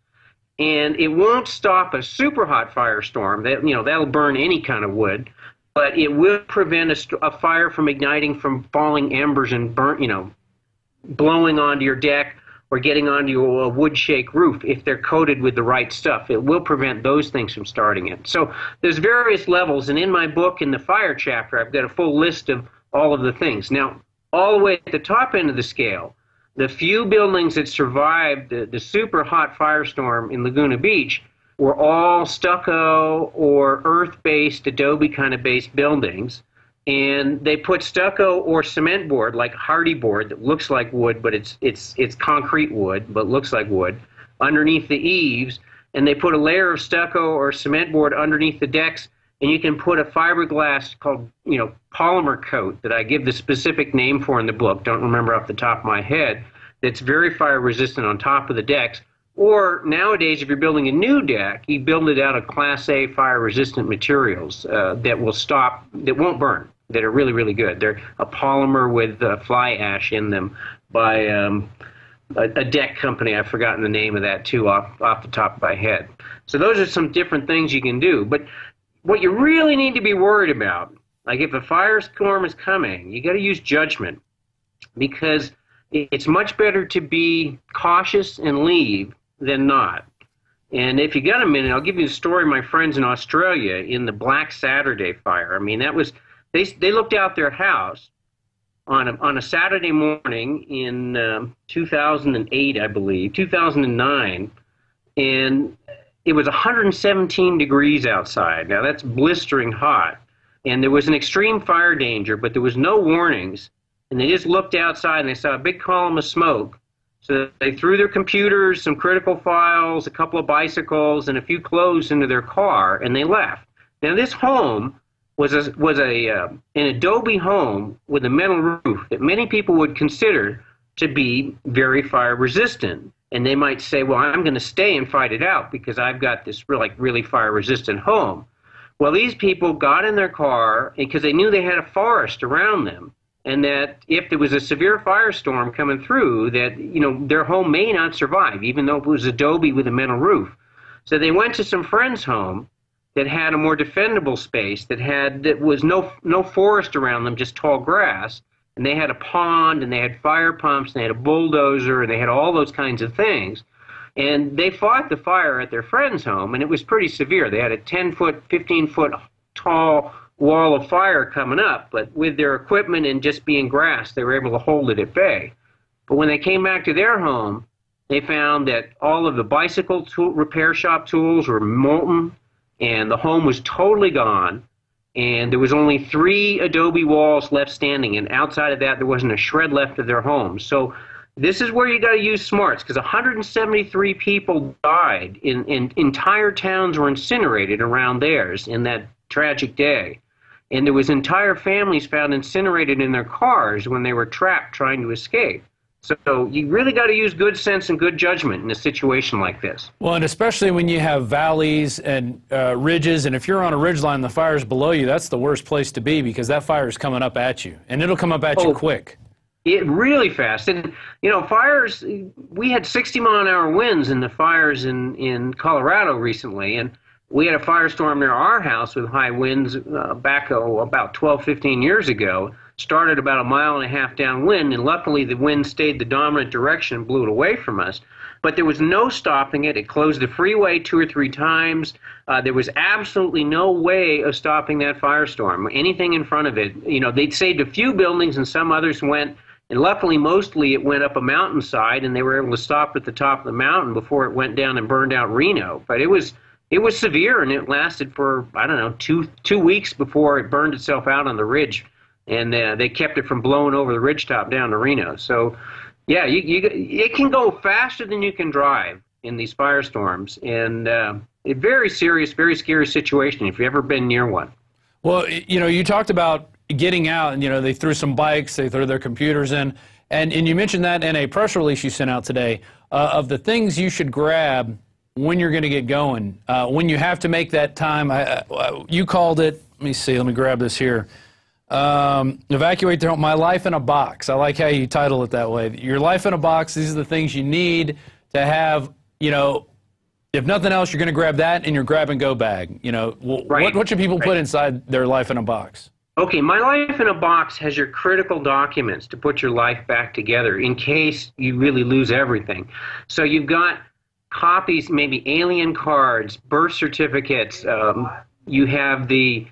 and it won't stop a super hot firestorm. That'll burn any kind of wood, but it will prevent a fire from igniting from falling embers and blowing onto your deck or getting onto a wood shake roof. If they're coated with the right stuff, it will prevent those things from starting it. So there's various levels, and in my book, in the fire chapter, I've got a full list of all of the things. Now, all the way at the top end of the scale, the few buildings that survived the super hot firestorm in Laguna Beach were all stucco or earth-based, adobe kind of based buildings. And they put stucco or cement board, like hardy board, that looks like wood, but it's concrete wood, but looks like wood, underneath the eaves. And they put a layer of stucco or cement board underneath the decks, and you can put a fiberglass called, polymer coat that I give the specific name for in the book, don't remember off the top of my head, that's very fire resistant on top of the decks. Or nowadays, if you're building a new deck, you build it out of Class A fire resistant materials that won't burn, that are really, really good. They're a polymer with fly ash in them by a deck company. I've forgotten the name of that too off the top of my head. So those are some different things you can do. But what you really need to be worried about, like if a firestorm is coming, you got to use judgment, because it's much better to be cautious and leave than not. And if you got a minute, I'll give you the story of my friends in Australia in the Black Saturday fire. I mean, that was, they looked out their house on a Saturday morning in 2008, I believe, 2009, and it was 117 degrees outside. Now, that's blistering hot. And there was an extreme fire danger, but there was no warnings. And they just looked outside and they saw a big column of smoke. So they threw their computers, some critical files, a couple of bicycles, and a few clothes into their car, and they left. Now, this home was an adobe home with a metal roof that many people would consider to be very fire resistant. And they might say, well, I'm going to stay and fight it out because I've got this really fire resistant home. Well, these people got in their car because they knew they had a forest around them, and that if there was a severe firestorm coming through, that their home may not survive, even though it was adobe with a metal roof. So they went to some friend's home that had a more defendable space, that was no forest around them, just tall grass, and they had a pond, and they had fire pumps, and they had a bulldozer, and they had all those kinds of things. And they fought the fire at their friend's home, and it was pretty severe. They had a 10-foot, 15-foot tall wall of fire coming up, but with their equipment and just being grass, they were able to hold it at bay. But when they came back to their home, they found that all of the bicycle repair shop tools were molten, and the home was totally gone, and there was only 3 adobe walls left standing, and outside of that, there wasn't a shred left of their home. So this is where you got to use smarts, because 173 people died, in entire towns were incinerated around theirs in that tragic day. And there was entire families found incinerated in their cars when they were trapped trying to escape. So you really got to use good sense and good judgment in a situation like this. Well, and especially when you have valleys and ridges, and if you're on a ridgeline, the fire's below you, that's the worst place to be, because that fire is coming up at you, and it'll come up at you quick. It really fast. And, fires, we had 60-mile-an-hour winds in the fires in Colorado recently, and we had a firestorm near our house with high winds back about 12, 15 years ago. Started about 1.5 miles downwind, and luckily the wind stayed the dominant direction and blew it away from us. but there was no stopping it. It closed the freeway 2 or 3 times. There was absolutely no way of stopping that firestorm. Anything in front of it, you know, they'd saved a few buildings and some others went, and luckily mostly it went up a mountainside and they were able to stop at the top of the mountain before it went down and burned out Reno. But it was severe, and it lasted for, I don't know, two weeks before it burned itself out on the ridge. And they kept it from blowing over the ridgetop down to Reno. So, yeah, it can go faster than you can drive in these firestorms. And a very serious, very scary situation if you've ever been near one. Well, you know, you talked about getting out, and, you know, they threw some bikes, they threw their computers in. And you mentioned that in a press release you sent out today of the things you should grab when you're going to get going, when you have to make that time. You called it, let me see, let me grab this here. Evacuate their home. My life in a box. I like how you title it that way. Your life in a box. These are the things you need to have. You know, if nothing else, you're going to grab that in your grab-and-go bag. You know, what should people put inside their life in a box? Okay, My Life in a Box has your critical documents to put your life back together in case you really lose everything. So you've got copies, maybe alien cards, birth certificates. You have the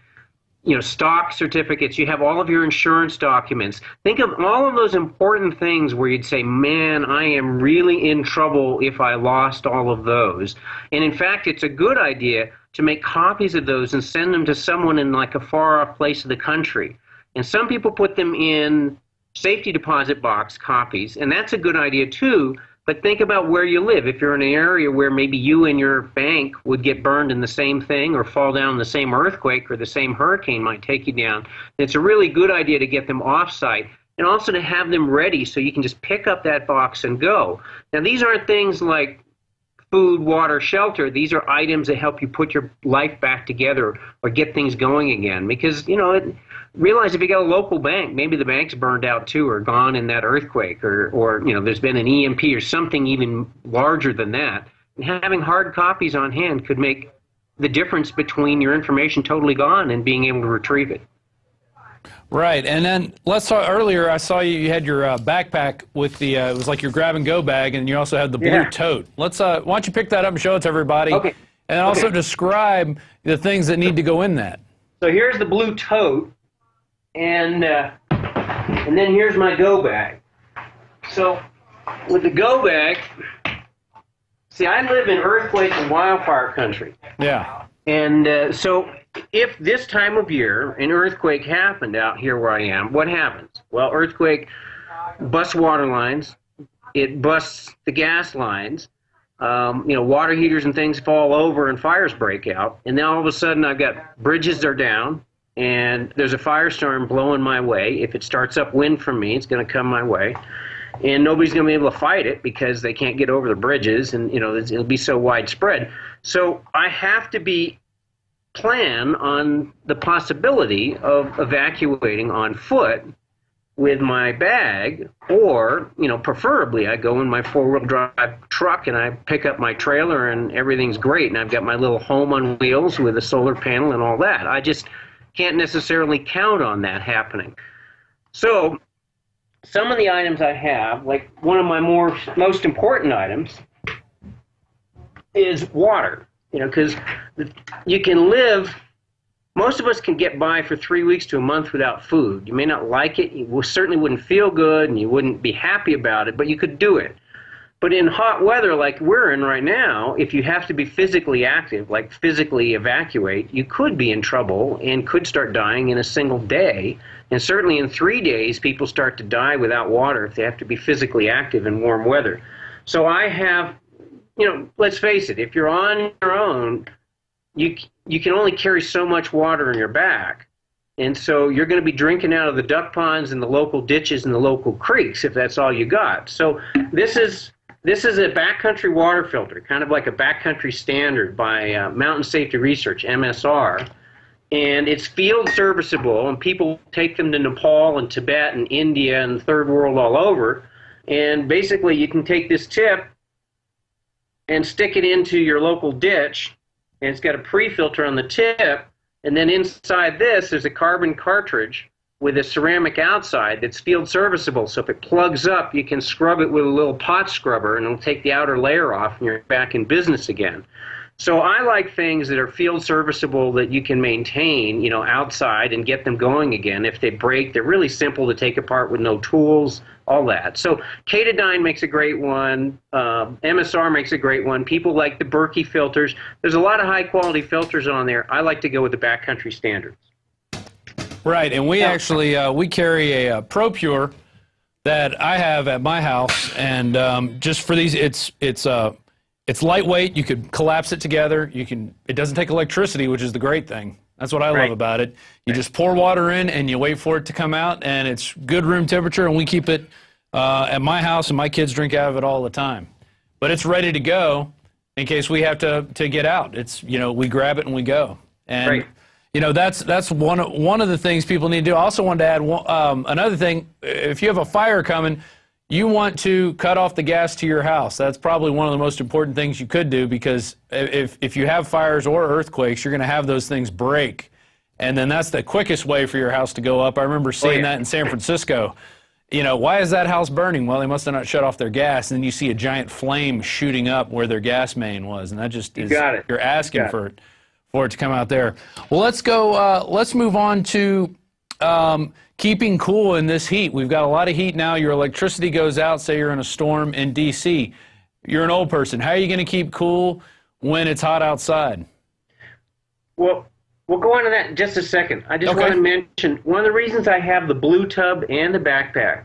stock certificates, you have all of your insurance documents. Think of all of those important things where you'd say, man, I am really in trouble if I lost all of those. And in fact, it's a good idea to make copies of those and send them to someone in like a far-off place of the country. And some people put them in safety deposit box copies, and that's a good idea too. But think about where you live. If you're in an area where maybe you and your bank would get burned in the same thing or fall down in the same earthquake or the same hurricane might take you down, it's a really good idea to get them off-site and also to have them ready so you can just pick up that box and go. Now, these aren't things like food, water, shelter. These are items that help you put your life back together or get things going again. Because, you know, realize if you got a local bank, maybe the bank's burned out too or gone in that earthquake or you know, there's been an EMP or something even larger than that. And having hard copies on hand could make the difference between your information totally gone and being able to retrieve it. Right, and then let's talk. Earlier, I saw you had your backpack with the. It was like your grab-and-go bag, and you also had the blue tote. Let's. Why don't you pick that up and show it to everybody? Okay. And also describe the things that need to go in that. So here's the blue tote, and then here's my go bag. So with the go bag, see, I live in earthquake and wildfire country. Yeah. And so if this time of year an earthquake happened out here where I am, what happens? Well, earthquake busts water lines, it busts the gas lines, you know, water heaters and things fall over and fires break out, and then all of a sudden I've got bridges are down and there's a firestorm blowing my way. If it starts upwind from me, it's going to come my way. And nobody's going to be able to fight it because they can't get over the bridges, and you know it'll be so widespread. So I have to plan on the possibility of evacuating on foot with my bag, or you know, preferably I go in my four-wheel drive truck and I pick up my trailer and everything's great, and I've got my little home on wheels with a solar panel and all that. I just can't necessarily count on that happening. So some of the items I have, like one of my most important items, is water. You know, because you can live, most of us can get by for 3 weeks to a month without food. You may not like it, you certainly wouldn't feel good, and you wouldn't be happy about it, but you could do it. But in hot weather like we're in right now, if you have to be physically active, like physically evacuate, you could be in trouble and could start dying in a single day. And certainly in 3 days, people start to die without water if they have to be physically active in warm weather. So I have, you know, let's face it, if you're on your own, you can only carry so much water in your back. And so you're going to be drinking out of the duck ponds and the local ditches and the local creeks if that's all you got. So this is a backcountry water filter, kind of like a backcountry standard by Mountain Safety Research, MSR. And it's field serviceable, and people take them to Nepal and Tibet and India and the third world all over. And basically you can take this tip and stick it into your local ditch, and it's got a pre-filter on the tip, and then inside this there's a carbon cartridge with a ceramic outside that's field serviceable. So if it plugs up, you can scrub it with a little pot scrubber and it'll take the outer layer off and you're back in business again. So I like things that are field serviceable that you can maintain, you know, outside and get them going again. If they break, they're really simple to take apart with no tools, all that. So Katadyn makes a great one. MSR makes a great one. People like the Berkey filters. There's a lot of high-quality filters on there. I like to go with the backcountry standards. Right, and we actually we carry a ProPure that I have at my house, and just for these, it's lightweight. You could collapse it together. It doesn't take electricity, which is the great thing. That's what I love about it. You just pour water in and you wait for it to come out, and it's good room temperature, and we keep it at my house, and my kids drink out of it all the time. But it's ready to go in case we have to get out. It's, you know, we grab it and we go. And you know, that's one of the things people need to do. I also wanted to add another thing. If you have a fire coming, you want to cut off the gas to your house. That's probably one of the most important things you could do, because if you have fires or earthquakes, you're going to have those things break. And then that's the quickest way for your house to go up. I remember seeing that in San Francisco. You know, why is that house burning? Well, they must have not shut off their gas. And then you see a giant flame shooting up where their gas main was. And that just is, you're asking for it to come out there. Well, let's go, let's move on to keeping cool in this heat. We've got a lot of heat now. Your electricity goes out, say you're in a storm in D.C. You're an old person. How are you going to keep cool when it's hot outside? Well, we'll go on to that in just a second. I just want to mention, one of the reasons I have the blue tub and the backpack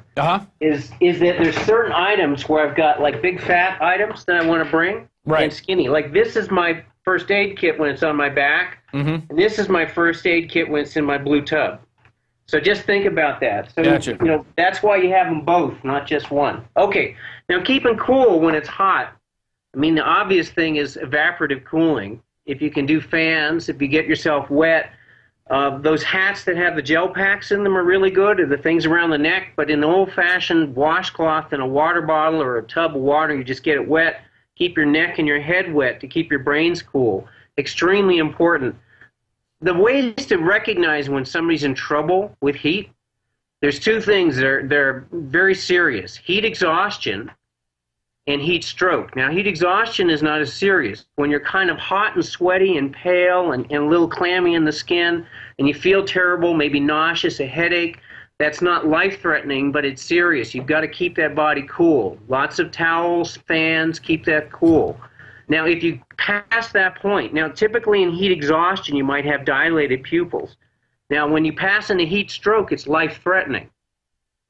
is that there's certain items where I've got like big fat items that I want to bring and skinny. Like this is my first aid kit when it's on my back, and this is my first aid kit when it's in my blue tub. So just think about that. So, you know, that's why you have them both, not just one. Okay, now keeping cool when it's hot, I mean, the obvious thing is evaporative cooling. If you can do fans, if you get yourself wet, those hats that have the gel packs in them are really good, or the things around the neck, but in the old-fashioned washcloth in a water bottle or a tub of water, you just get it wet. Keep your neck and your head wet to keep your brains cool. Extremely important. The ways to recognize when somebody's in trouble with heat, there's two things that are very serious. Heat exhaustion and heat stroke. Now, heat exhaustion is not as serious. When you're kind of hot and sweaty and pale and a little clammy in the skin and you feel terrible, maybe nauseous, a headache, that's not life-threatening, but it's serious. You've got to keep that body cool. Lots of towels, fans, keep that cool. Now, if you pass that point, now typically in heat exhaustion, you might have dilated pupils. Now, when you pass into heat stroke, it's life-threatening.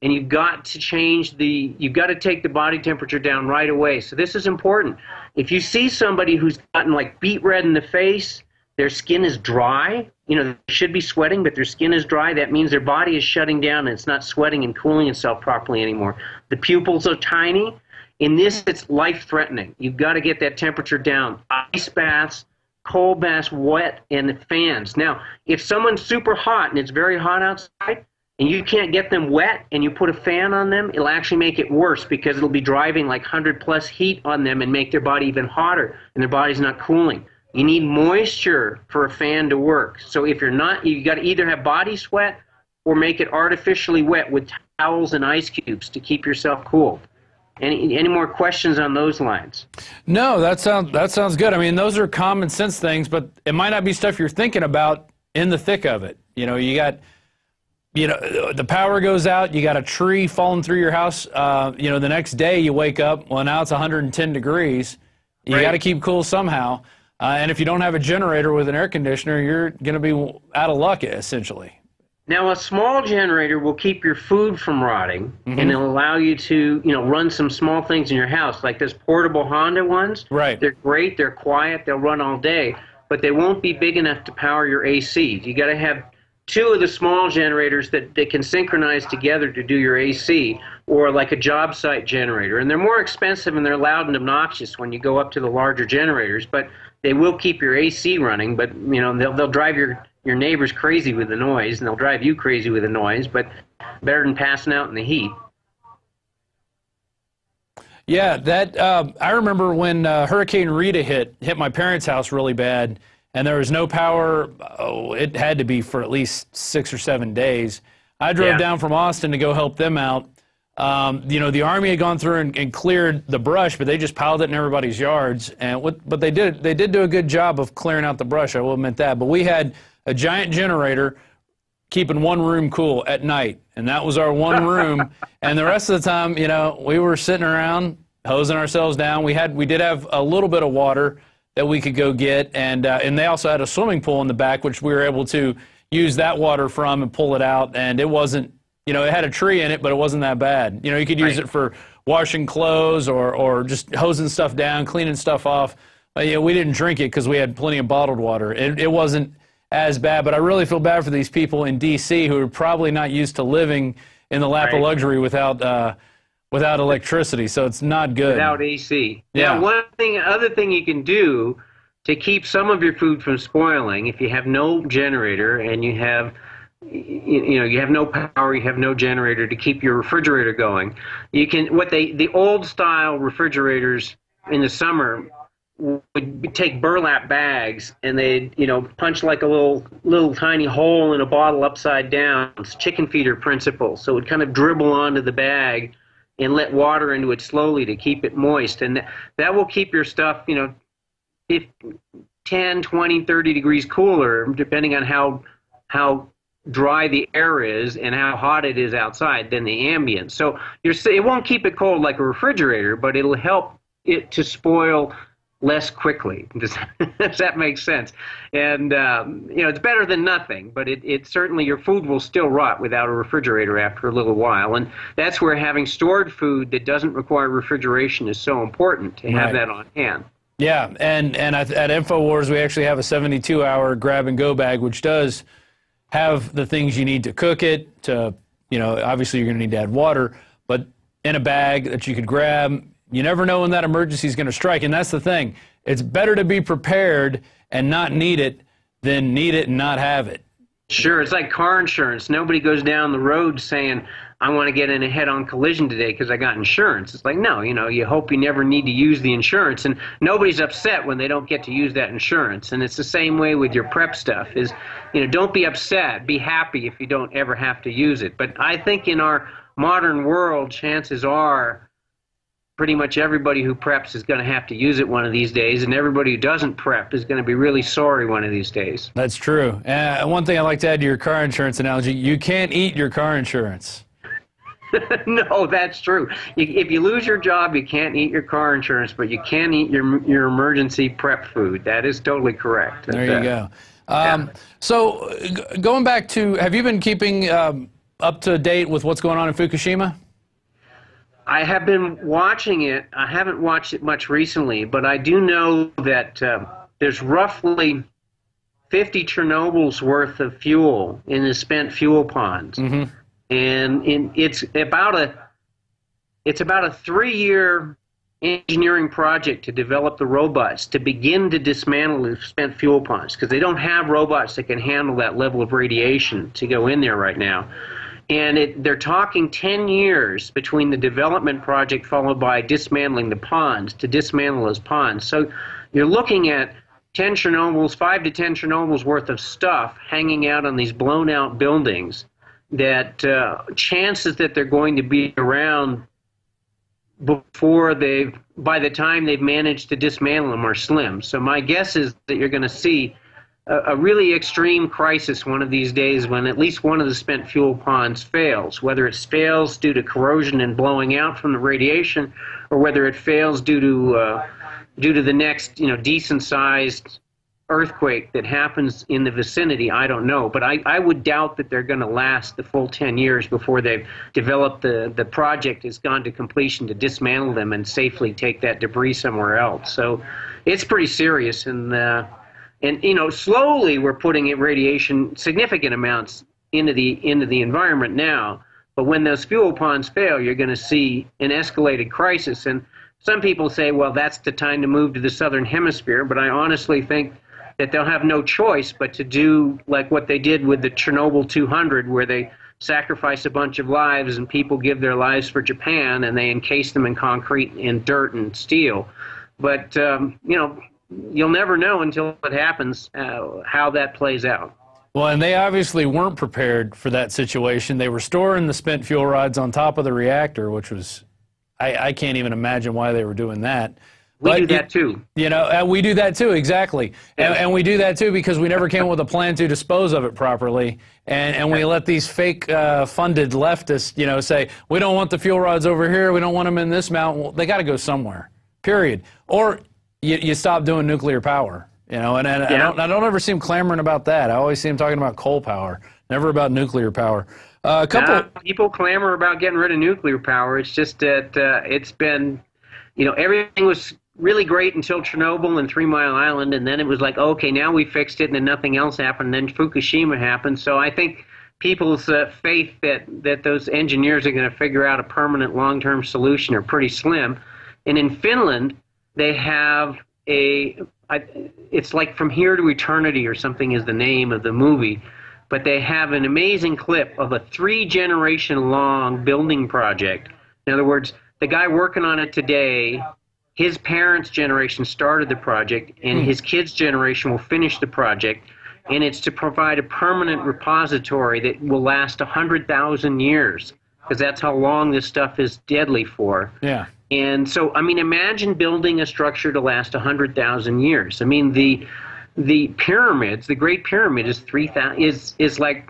And you've got to you've got to take the body temperature down right away. So this is important. If you see somebody who's gotten like beet red in the face, their skin is dry, you know, they should be sweating, but their skin is dry, that means their body is shutting down and it's not sweating and cooling itself properly anymore. The pupils are tiny. In this, it's life-threatening. You've got to get that temperature down. Ice baths, cold baths, wet, and fans. Now, if someone's super hot and it's very hot outside, and you can't get them wet and you put a fan on them, it'll actually make it worse because it'll be driving like 100+ heat on them and make their body even hotter, and their body's not cooling. You need moisture for a fan to work. So if you're not, you've got to either have body sweat or make it artificially wet with towels and ice cubes to keep yourself cool. Any more questions on those lines? No, that sounds good. I mean, those are common sense things, but it might not be stuff you're thinking about in the thick of it. You know, the power goes out, you got a tree falling through your house, you know, the next day you wake up, well, now it's 110 degrees. You got to keep cool somehow. And if you don't have a generator with an air conditioner, you're going to be out of luck, essentially. Now, a small generator will keep your food from rotting, and it'll allow you to, you know, run some small things in your house, like those portable Honda ones. Right. They're great, they're quiet, they'll run all day, but they won't be big enough to power your AC. You got to have two of the small generators that can synchronize together to do your AC, or like a job site generator. And they're more expensive and they're loud and obnoxious when you go up to the larger generators, but they will keep your AC running, but you know, they'll drive your neighbors crazy with the noise, and they'll drive you crazy with the noise, but better than passing out in the heat. Yeah, that I remember when Hurricane Rita hit my parents' house really bad, and there was no power. Oh, it had to be for at least 6 or 7 days. I drove down from Austin to go help them out. You know, the Army had gone through and cleared the brush, but they just piled it in everybody's yards. But they did do a good job of clearing out the brush, I will admit that. But we had a giant generator keeping one room cool at night, and that was our one room. And the rest of the time, you know, we were sitting around hosing ourselves down. We did have a little bit of water that we could go get, and they also had a swimming pool in the back, which we were able to use that water from and pull it out. And it wasn't, you know, it had a tree in it, but it wasn't that bad. You know, you could use it for washing clothes or just hosing stuff down, cleaning stuff off. You know, we didn't drink it because we had plenty of bottled water. It wasn't as bad, but I really feel bad for these people in D.C. who are probably not used to living in the lap of luxury without electricity, so it's not good. Without AC. Yeah. Now, other thing you can do to keep some of your food from spoiling, if you have no generator and you have no power, you have no generator to keep your refrigerator going, you can, the old style refrigerators in the summer would take burlap bags and they'd, you know, punch like a little tiny hole in a bottle upside down. It's chicken feeder principle. So it would kind of dribble onto the bag and let water into it slowly to keep it moist. And that will keep your stuff, you know, 10, 20, 30 degrees cooler, depending on how dry the air is and how hot it is outside than the ambient. So it won't keep it cold like a refrigerator, but it'll help it to spoil less quickly. Does that make sense? And you know, it's better than nothing, but it certainly, your food will still rot without a refrigerator after a little while. And that's where having stored food that doesn't require refrigeration is so important, to have that on hand. Yeah, and at Infowars, we actually have a 72-hour grab-and-go bag, which does have the things you need to cook it, to, you know, obviously you're going to need to add water, but in a bag that you could grab. You never know when that emergency is going to strike, and that's the thing. It's better to be prepared and not need it than need it and not have it. Sure, it's like car insurance. Nobody goes down the road saying, I want to get in a head-on collision today because I got insurance. It's like, no, you know, you hope you never need to use the insurance, and nobody's upset when they don't get to use that insurance. And it's the same way with your prep stuff is, you know, don't be upset. Be happy if you don't ever have to use it. But I think in our modern world, chances are pretty much everybody who preps is going to have to use it one of these days, and everybody who doesn't prep is going to be really sorry one of these days. That's true. One thing I'd like to add to your car insurance analogy, you can't eat your car insurance. No, that's true. If you lose your job, you can't eat your car insurance, but you can eat your emergency prep food. That is totally correct. There you go. So going back to, have you been keeping up to date with what's going on in Fukushima? I have been watching it. I haven't watched it much recently, but I do know that there's roughly 50 Chernobyls worth of fuel in the spent fuel ponds. Mm-hmm. And it's about a 3-year engineering project to develop the robots to begin to dismantle the spent fuel ponds, because they don't have robots that can handle that level of radiation to go in there right now. And they're talking 10 years between the development project followed by dismantling the ponds, to dismantle those ponds. So you're looking at 5 to 10 Chernobyls worth of stuff hanging out on these blown out buildings that chances that they're going to be around by the time they've managed to dismantle them are slim. So my guess is that you're going to see a really extreme crisis one of these days when at least one of the spent fuel ponds fails, whether it fails due to corrosion and blowing out from the radiation, or whether it fails due to the next, you know, decent-sized earthquake that happens in the vicinity. I don't know, but I would doubt that they're going to last the full 10 years before they've developed the project has gone to completion to dismantle them and safely take that debris somewhere else. So it's pretty serious, and you know, slowly we're putting in radiation, significant amounts into the environment now. But when those fuel ponds fail, you're going to see an escalated crisis. And some people say, well, that's the time to move to the southern hemisphere. But I honestly think that they'll have no choice but to do like what they did with the Chernobyl 200, where they sacrifice a bunch of lives and people give their lives for Japan, and they encase them in concrete and dirt and steel. But you know, you'll never know until it happens how that plays out. Well, and they obviously weren't prepared for that situation. They were storing the spent fuel rods on top of the reactor, which was, I can't even imagine why they were doing that. We do that too. You know, we do that too, exactly. Yeah. And we do that too because we never came up with a plan to dispose of it properly. And we let these fake funded leftists, you know, say, we don't want the fuel rods over here, we don't want them in this mountain. Well, they got to go somewhere, period. Or you stop doing nuclear power, you know, and I don't ever see them clamoring about that. I always see them talking about coal power, never about nuclear power. People clamor about getting rid of nuclear power. It's just that it's been, you know, everything was really great until Chernobyl and 3 Mile Island, and then it was like, okay, now we fixed it, and then nothing else happened, and then Fukushima happened. So I think people's faith that those engineers are going to figure out a permanent long-term solution are pretty slim. And in Finland, they have it's like From Here to Eternity or something is the name of the movie, but they have an amazing clip of a 3-generation-long building project. In other words, the guy working on it today, his parents' generation started the project, and his kids' generation will finish the project, and it's to provide a permanent repository that will last 100,000 years, because that's how long this stuff is deadly for. Yeah. And so, I mean, imagine building a structure to last 100,000 years. I mean, the pyramids, the Great Pyramid is like,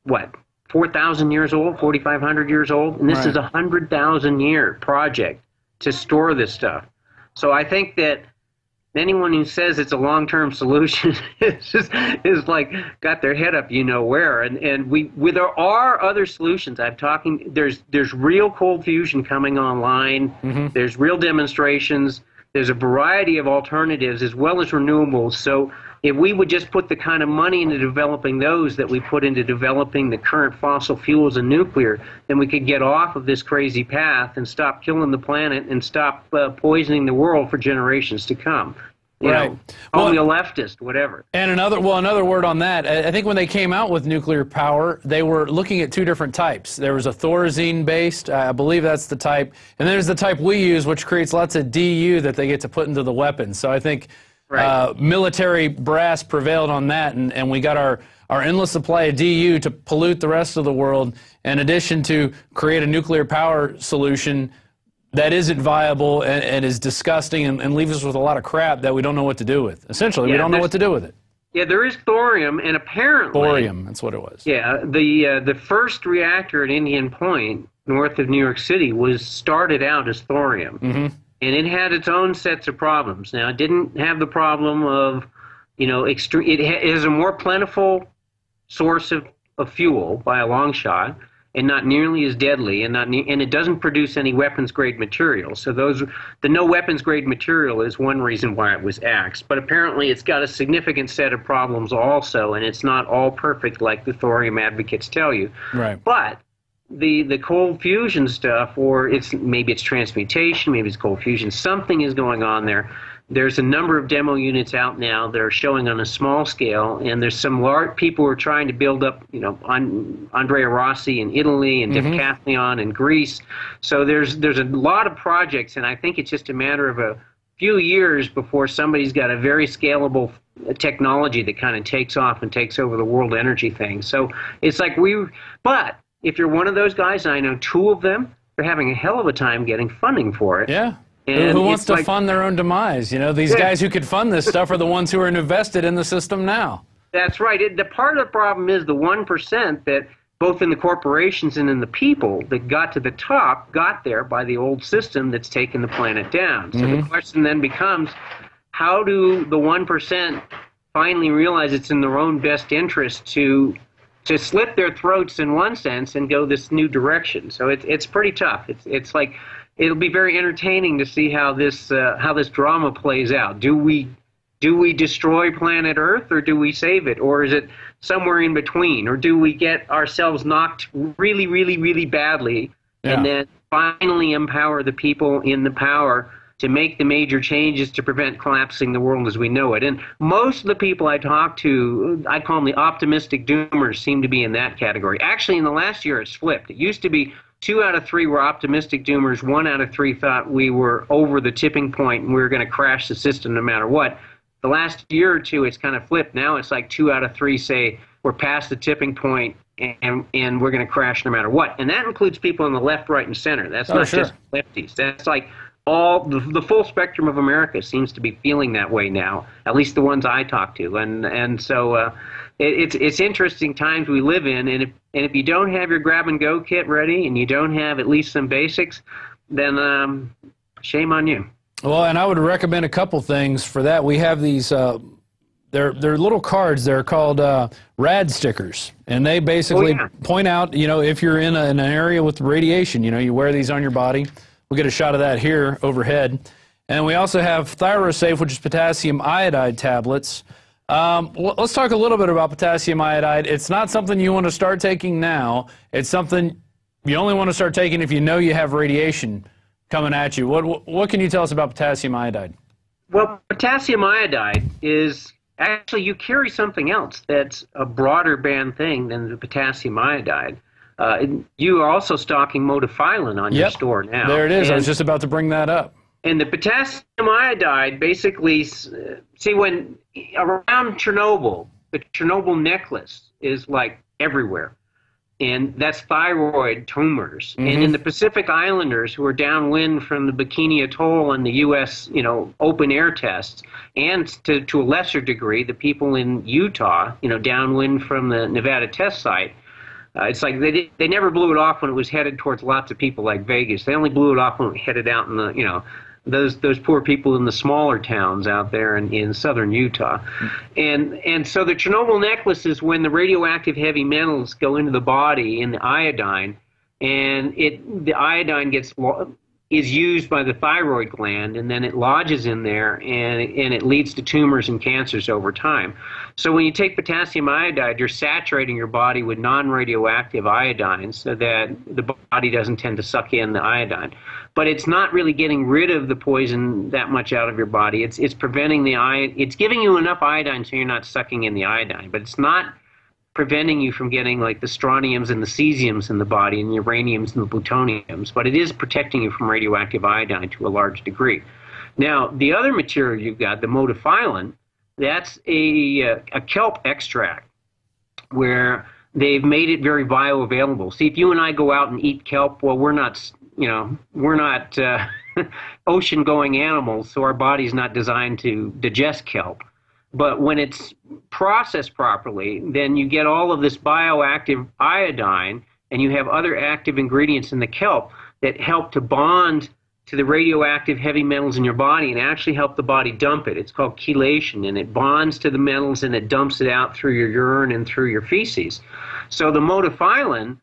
what, 4,000 years old, 4,500 years old? And this is a 100,000-year project to store this stuff. So I think that anyone who says it's a long-term solution is like got their head up, you know where. And there are other solutions. There's real cold fusion coming online. Mm-hmm. There's real demonstrations. There's a variety of alternatives as well as renewables. So if we would just put the kind of money into developing those that we put into developing the current fossil fuels and nuclear, then we could get off of this crazy path and stop killing the planet and stop poisoning the world for generations to come. You know, only a leftist, whatever. And another word on that. I think when they came out with nuclear power, they were looking at 2 different types. There was a thorazine-based, I believe that's the type, and there's the type we use, which creates lots of DU that they get to put into the weapons. So I think military brass prevailed on that, and we got our endless supply of DU to pollute the rest of the world, in addition to create a nuclear power solution that isn't viable and is disgusting and leaves us with a lot of crap that we don't know what to do with. Essentially, we don't know what to do with it. Yeah, there is thorium, and apparently... Thorium, that's what it was. Yeah, the first reactor at Indian Point, north of New York City, started out as thorium. Mm-hmm. And it had its own sets of problems. Now, it didn't have the problem of, you know, it is a more plentiful source of fuel by a long shot, and not nearly as deadly, and it doesn't produce any weapons-grade material. So the no weapons-grade material is one reason why it was axed. But apparently it's got a significant set of problems also, and it's not all perfect like the thorium advocates tell you. Right. But the cold fusion stuff, or maybe it's transmutation, maybe it's cold fusion, something is going on there. There's a number of demo units out now that are showing on a small scale, and there's some large people who are trying to build up, you know, Andrea Rossi in Italy and Decathlon in Greece. So there's a lot of projects, and I think it's just a matter of a few years before somebody's got a very scalable technology that kind of takes off and takes over the world energy thing. So it's like but if you're one of those guys, and I know 2 of them, they're having a hell of a time getting funding for it. Yeah. Who wants to fund their own demise? You know, these guys who could fund this stuff are the ones who are invested in the system now. That's right. The part of the problem is the 1% that both in the corporations and in the people that got to the top got there by the old system that's taken the planet down. So the question then becomes, how do the 1% finally realize it's in their own best interest to slit their throats in one sense and go this new direction? So it's pretty tough. It's like, it'll be very entertaining to see how this drama plays out. Do we destroy planet Earth, or do we save it, or is it somewhere in between, or do we get ourselves knocked really, really, really badly, and then finally empower the people in the power to make the major changes to prevent collapsing the world as we know it? And most of the people I talk to, I call them the optimistic doomers, seem to be in that category. Actually, in the last year, it's flipped. It used to be 2 out of 3 were optimistic doomers. 1 out of 3 thought we were over the tipping point and we were going to crash the system no matter what. The last year or 2, it's kind of flipped. Now it's like 2 out of 3 say we're past the tipping point, and we're going to crash no matter what. And that includes people in the left, right, and center. That's not just lefties. That's like all the full spectrum of America seems to be feeling that way now, at least the ones I talk to. And so it's interesting times we live in, and if you don't have your grab-and-go kit ready and you don't have at least some basics, then shame on you. Well, and I would recommend a couple things for that. We have these, they're little cards. They're called rad stickers, and they basically point out, if you're in an area with radiation, you wear these on your body. We'll get a shot of that here overhead. And we also have ThyroSafe, which is potassium iodide tablets. Let's talk a little bit about potassium iodide. It's not something you want to start taking now. It's something you only want to start taking if you know you have radiation coming at you. What can you tell us about potassium iodide? Well, potassium iodide is actually, you carry something else that's a broader band thing than the potassium iodide. You are also stocking modophyllin on your store now. There it is. I was just about to bring that up. And the potassium iodide basically, see, when around Chernobyl, the Chernobyl necklace is like everywhere. And that's thyroid tumors. Mm-hmm. And in the Pacific Islanders who are downwind from the Bikini Atoll and the U.S., open air tests, and to a lesser degree, the people in Utah, downwind from the Nevada test site, it's like they never blew it off when it was headed towards lots of people like Vegas. They only blew it off when it headed out in the, those poor people in the smaller towns out there in southern Utah. And so the Chernobyl necklace is when the radioactive heavy metals go into the body in the iodine, and the iodine is used by the thyroid gland, and then it lodges in there, and it leads to tumors and cancers over time. So when you take potassium iodide, you're saturating your body with non-radioactive iodine so that the body doesn't tend to suck in the iodine. But it's not really getting rid of the poison that much out of your body. It's preventing it's giving you enough iodine so you're not sucking in the iodine, but it's not preventing you from getting like the strontiums and the cesiums in the body and the uraniums and the plutoniums, but it is protecting you from radioactive iodine to a large degree. Now, the other material you've got, the modophyllin, that's a kelp extract where they've made it very bioavailable. See, if you and I go out and eat kelp, well, we're not ocean-going animals, so our body's not designed to digest kelp. But when it's processed properly, then you get all of this bioactive iodine, and you have other active ingredients in the kelp that help to bond to the radioactive heavy metals in your body and actually help the body dump it. It's called chelation, and it bonds to the metals and it dumps it out through your urine and through your feces. So the modophyllin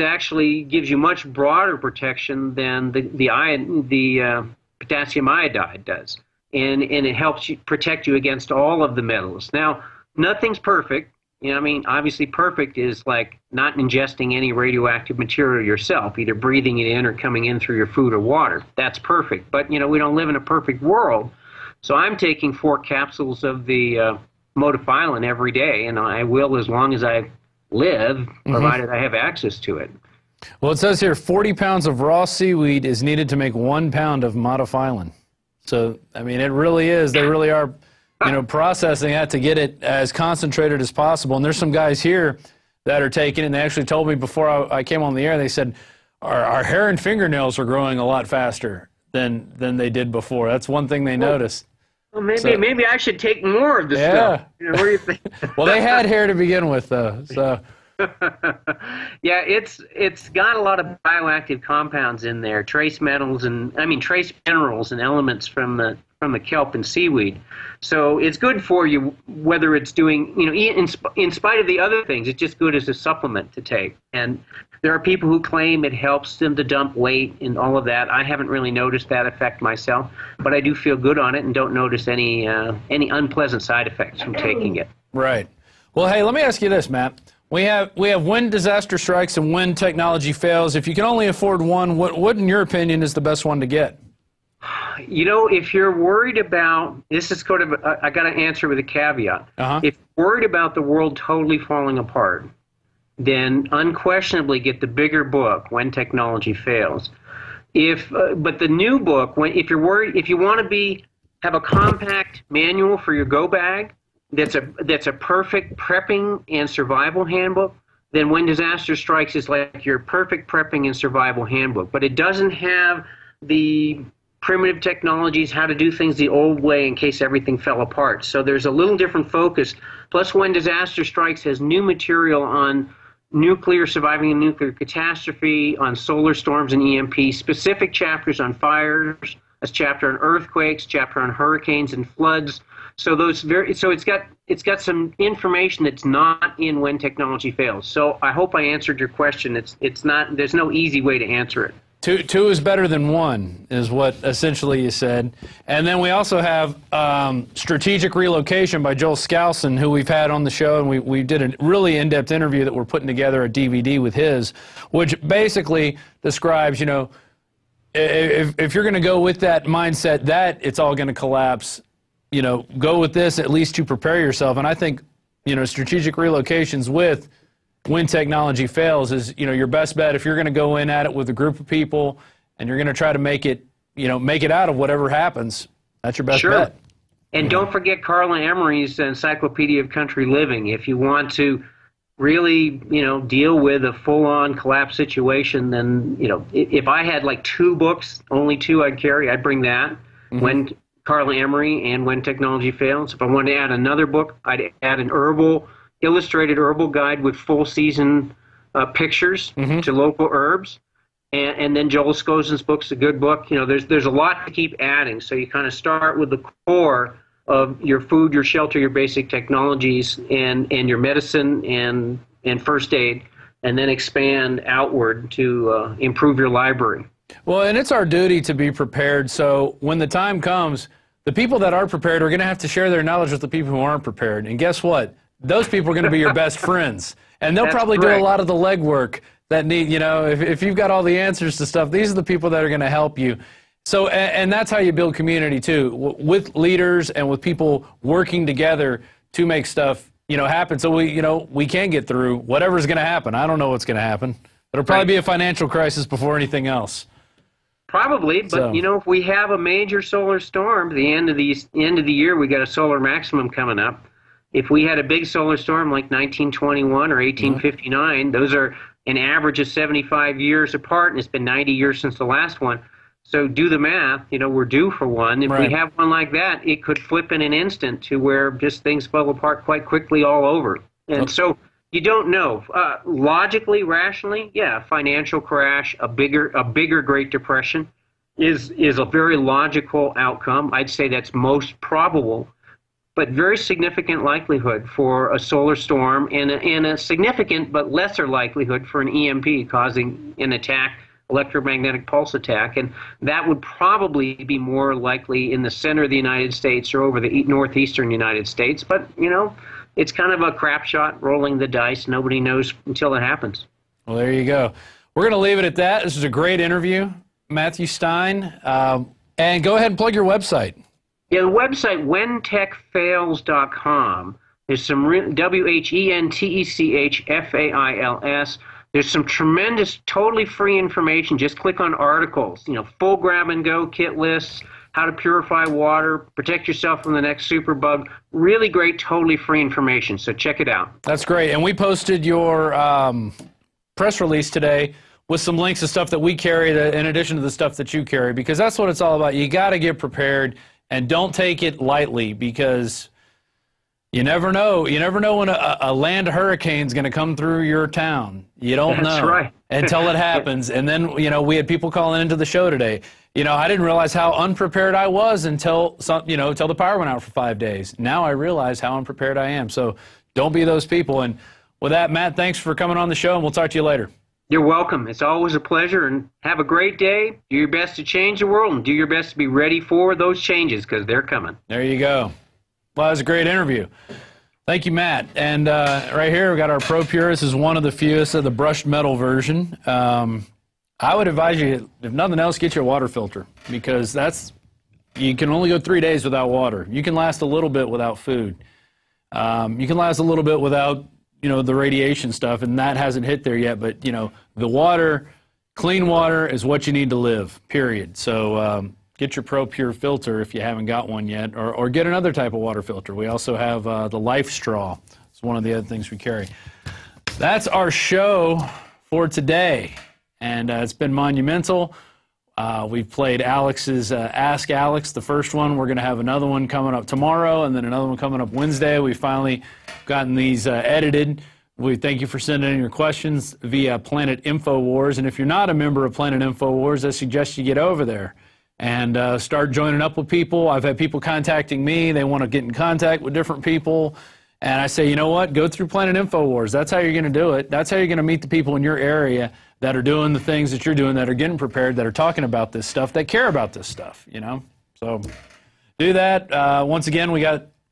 actually gives you much broader protection than the potassium iodide does. And it helps you protect you against all of the metals. Now, nothing's perfect. Obviously perfect is like not ingesting any radioactive material yourself, either breathing it in or coming in through your food or water. That's perfect. But, we don't live in a perfect world. So I'm taking 4 capsules of the modophyllin every day, and I will as long as I live, provided I have access to it. Well, it says here 40 pounds of raw seaweed is needed to make 1 pound of modophyllin. So, it really is. They really are, processing that to get it as concentrated as possible. And there's some guys here that are taking it, and they actually told me before I came on the air, they said, our hair and fingernails are growing a lot faster than they did before. That's one thing they noticed. Well, maybe I should take more of this stuff. What do you think? Well, they had hair to begin with, though, so... Yeah, it's got a lot of bioactive compounds in there, trace metals trace minerals and elements from the kelp and seaweed. So it's good for you, whether it's doing, in spite of the other things, it's just good as a supplement to take. And there are people who claim it helps them to dump weight and all of that. I haven't really noticed that effect myself, but I do feel good on it and don't notice any unpleasant side effects from taking it. Right. Well, hey, let me ask you this, Matt. We have when disaster strikes and when technology fails. If you can only afford one, what in your opinion is the best one to get? If you're worried about, this is sort of, I got to answer with a caveat. If you're worried about the world totally falling apart, then unquestionably get the bigger book, When Technology Fails. But the new book, if you're worried, if you want to have a compact manual for your go bag, that's a perfect prepping and survival handbook, then When Disaster Strikes is like your perfect prepping and survival handbook. But it doesn't have the primitive technologies, how to do things the old way in case everything fell apart. So there's a little different focus. Plus, When Disaster Strikes has new material on surviving a nuclear catastrophe, on solar storms and EMP, specific chapters on fires, a chapter on earthquakes, chapter on hurricanes and floods. So it's got some information that's not in When Technology Fails. So I hope I answered your question. It's not, there's no easy way to answer it. Two is better than one, is what essentially you said. And then we also have Strategic Relocation by Joel Skousen, who we've had on the show, and we did a really in-depth interview that we're putting together a DVD with his, which basically describes, you know, if you're going to go with that mindset that it's all going to collapse, you know, go with this at least to prepare yourself. And I think, you know, Strategic Relocations with When Technology Fails is, you know, your best bet if you're going to go in at it with a group of people and you're going to try to make it, you know, make it out of whatever happens. That's your best bet. And don't forget Carla Emery's Encyclopedia of Country Living. If you want to really, you know, deal with a full-on collapse situation, then, you know, if I had like 2 books, only 2 I'd carry, I'd bring that. When Carla Emery and When Technology Fails. If I wanted to add another book, I'd add an illustrated herbal guide with full season pictures to local herbs, and then Joel Skousen's book's a good book. You know, there's a lot to keep adding. So you kind of start with the core of your food, your shelter, your basic technologies, and your medicine and first aid, and then expand outward to improve your library. Well, and it's our duty to be prepared. So when the time comes, the people that are prepared are going to have to share their knowledge with the people who aren't prepared. And guess what? Those people are going to be your best friends. And they'll probably do a lot of the legwork that need, you know, if you've got all the answers to stuff, these are the people that are going to help you. So, and that's how you build community too, with leaders and with people working together to make stuff, you know, happen. So we can get through whatever's going to happen. I don't know what's going to happen. It'll probably be a financial crisis before anything else. Probably, but you know, if we have a major solar storm, the end of the year, we got a solar maximum coming up. If we had a big solar storm like 1921 or 1859, those are an average of 75 years apart, and it's been 90 years since the last one. So do the math. You know, we're due for one. If we have one like that, it could flip in an instant to where just things fall apart quite quickly all over. And so you don't know. Logically, rationally, yeah, financial crash, a bigger Great Depression is a very logical outcome. I'd say that's most probable, but very significant likelihood for a solar storm, and a significant but lesser likelihood for an EMP causing an attack, electromagnetic pulse attack, and that would probably be more likely in the center of the United States or over the northeastern United States. But, you know, it's kind of a crap shot, rolling the dice. Nobody knows until it happens. Well, there you go. We're going to leave it at that. This was a great interview, Matthew Stein. And go ahead and plug your website. Yeah, the website, whentechfails.com. There's some WHENTECHFAILS. There's some tremendous, totally free information. Just click on articles. You know, full grab-and-go kit lists, how to purify water, protect yourself from the next superbug. Really great, totally free information. So check it out. That's great. And we posted your press release today with some links to stuff that we carry in addition to the stuff that you carry, because that's what it's all about. You got to get prepared, and don't take it lightly, because you never know. You never know when a land hurricane's going to come through your town. You don't know. That's right. Until it happens. And then, you know, we had people calling into the show today. You know, I didn't realize how unprepared I was until the power went out for 5 days. Now I realize how unprepared I am. So don't be those people. And with that, Matt, thanks for coming on the show, and we'll talk to you later. You're welcome. It's always a pleasure, and have a great day. Do your best to change the world, and do your best to be ready for those changes, because they're coming. There you go. Well, that was a great interview. Thank you, Matt. And right here, we've got our Pro Pure. This is one of the fewest of the brushed metal version. I would advise you, if nothing else, get your water filter, because you can only go 3 days without water. You can last a little bit without food. You can last a little bit without, you know, the radiation stuff, and that hasn't hit there yet. But, you know, the water, clean water is what you need to live, period. So get your Pro Pure filter if you haven't got one yet, or get another type of water filter. We also have the Life Straw. It's one of the other things we carry. That's our show for today, and it's been monumental. We've played Alex's Ask Alex, the first one. We're going to have another one coming up tomorrow, and then another one coming up Wednesday. We finally gotten these edited. We thank you for sending in your questions via Planet Infowars. And if you're not a member of Planet Infowars, I suggest you get over there and start joining up with people. I've had people contacting me. They want to get in contact with different people. And I say, you know what? Go through Planet Infowars. That's how you're going to do it. That's how you're going to meet the people in your area that are doing the things that you're doing, that are getting prepared, that are talking about this stuff, that care about this stuff, you know? So do that. Once again, I'm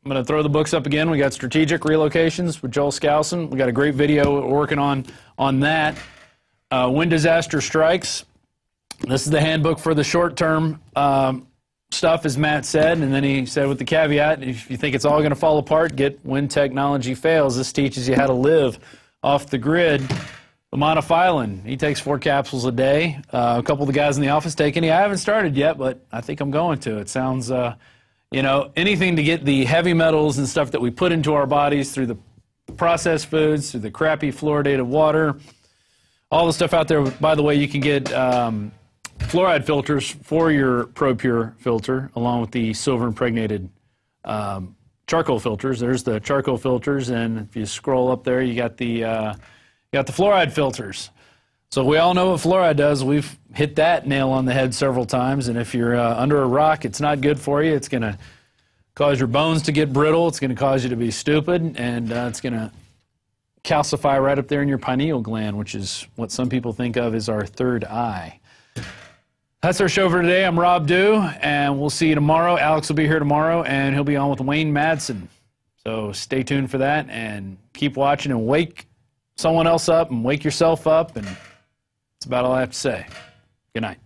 going to throw the books up again. We got Strategic Relocations with Joel Skousen. We got a great video we're working on that. When Disaster Strikes. This is the handbook for the short-term stuff, as Matt said, and then he said with the caveat, if you think it's all going to fall apart, get When Technology Fails. This teaches you how to live off the grid. Monophylan, he takes 4 capsules a day. A couple of the guys in the office take any. I haven't started yet, but I think I'm going to. It sounds, you know, anything to get the heavy metals and stuff that we put into our bodies through the processed foods, through the crappy fluoridated water, all the stuff out there. By the way, you can get fluoride filters for your Pro Pure filter, along with the silver impregnated charcoal filters. There's the charcoal filters, and if you scroll up there, you got the fluoride filters. So we all know what fluoride does. We've hit that nail on the head several times, and if you're under a rock, it's not good for you. It's going to cause your bones to get brittle. It's going to cause you to be stupid, and it's going to calcify right up there in your pineal gland, which is what some people think of as our third eye. That's our show for today. I'm Rob Dew, and we'll see you tomorrow. Alex will be here tomorrow, and he'll be on with Wayne Madsen. So stay tuned for that, and keep watching, and wake someone else up, and wake yourself up, and that's about all I have to say. Good night.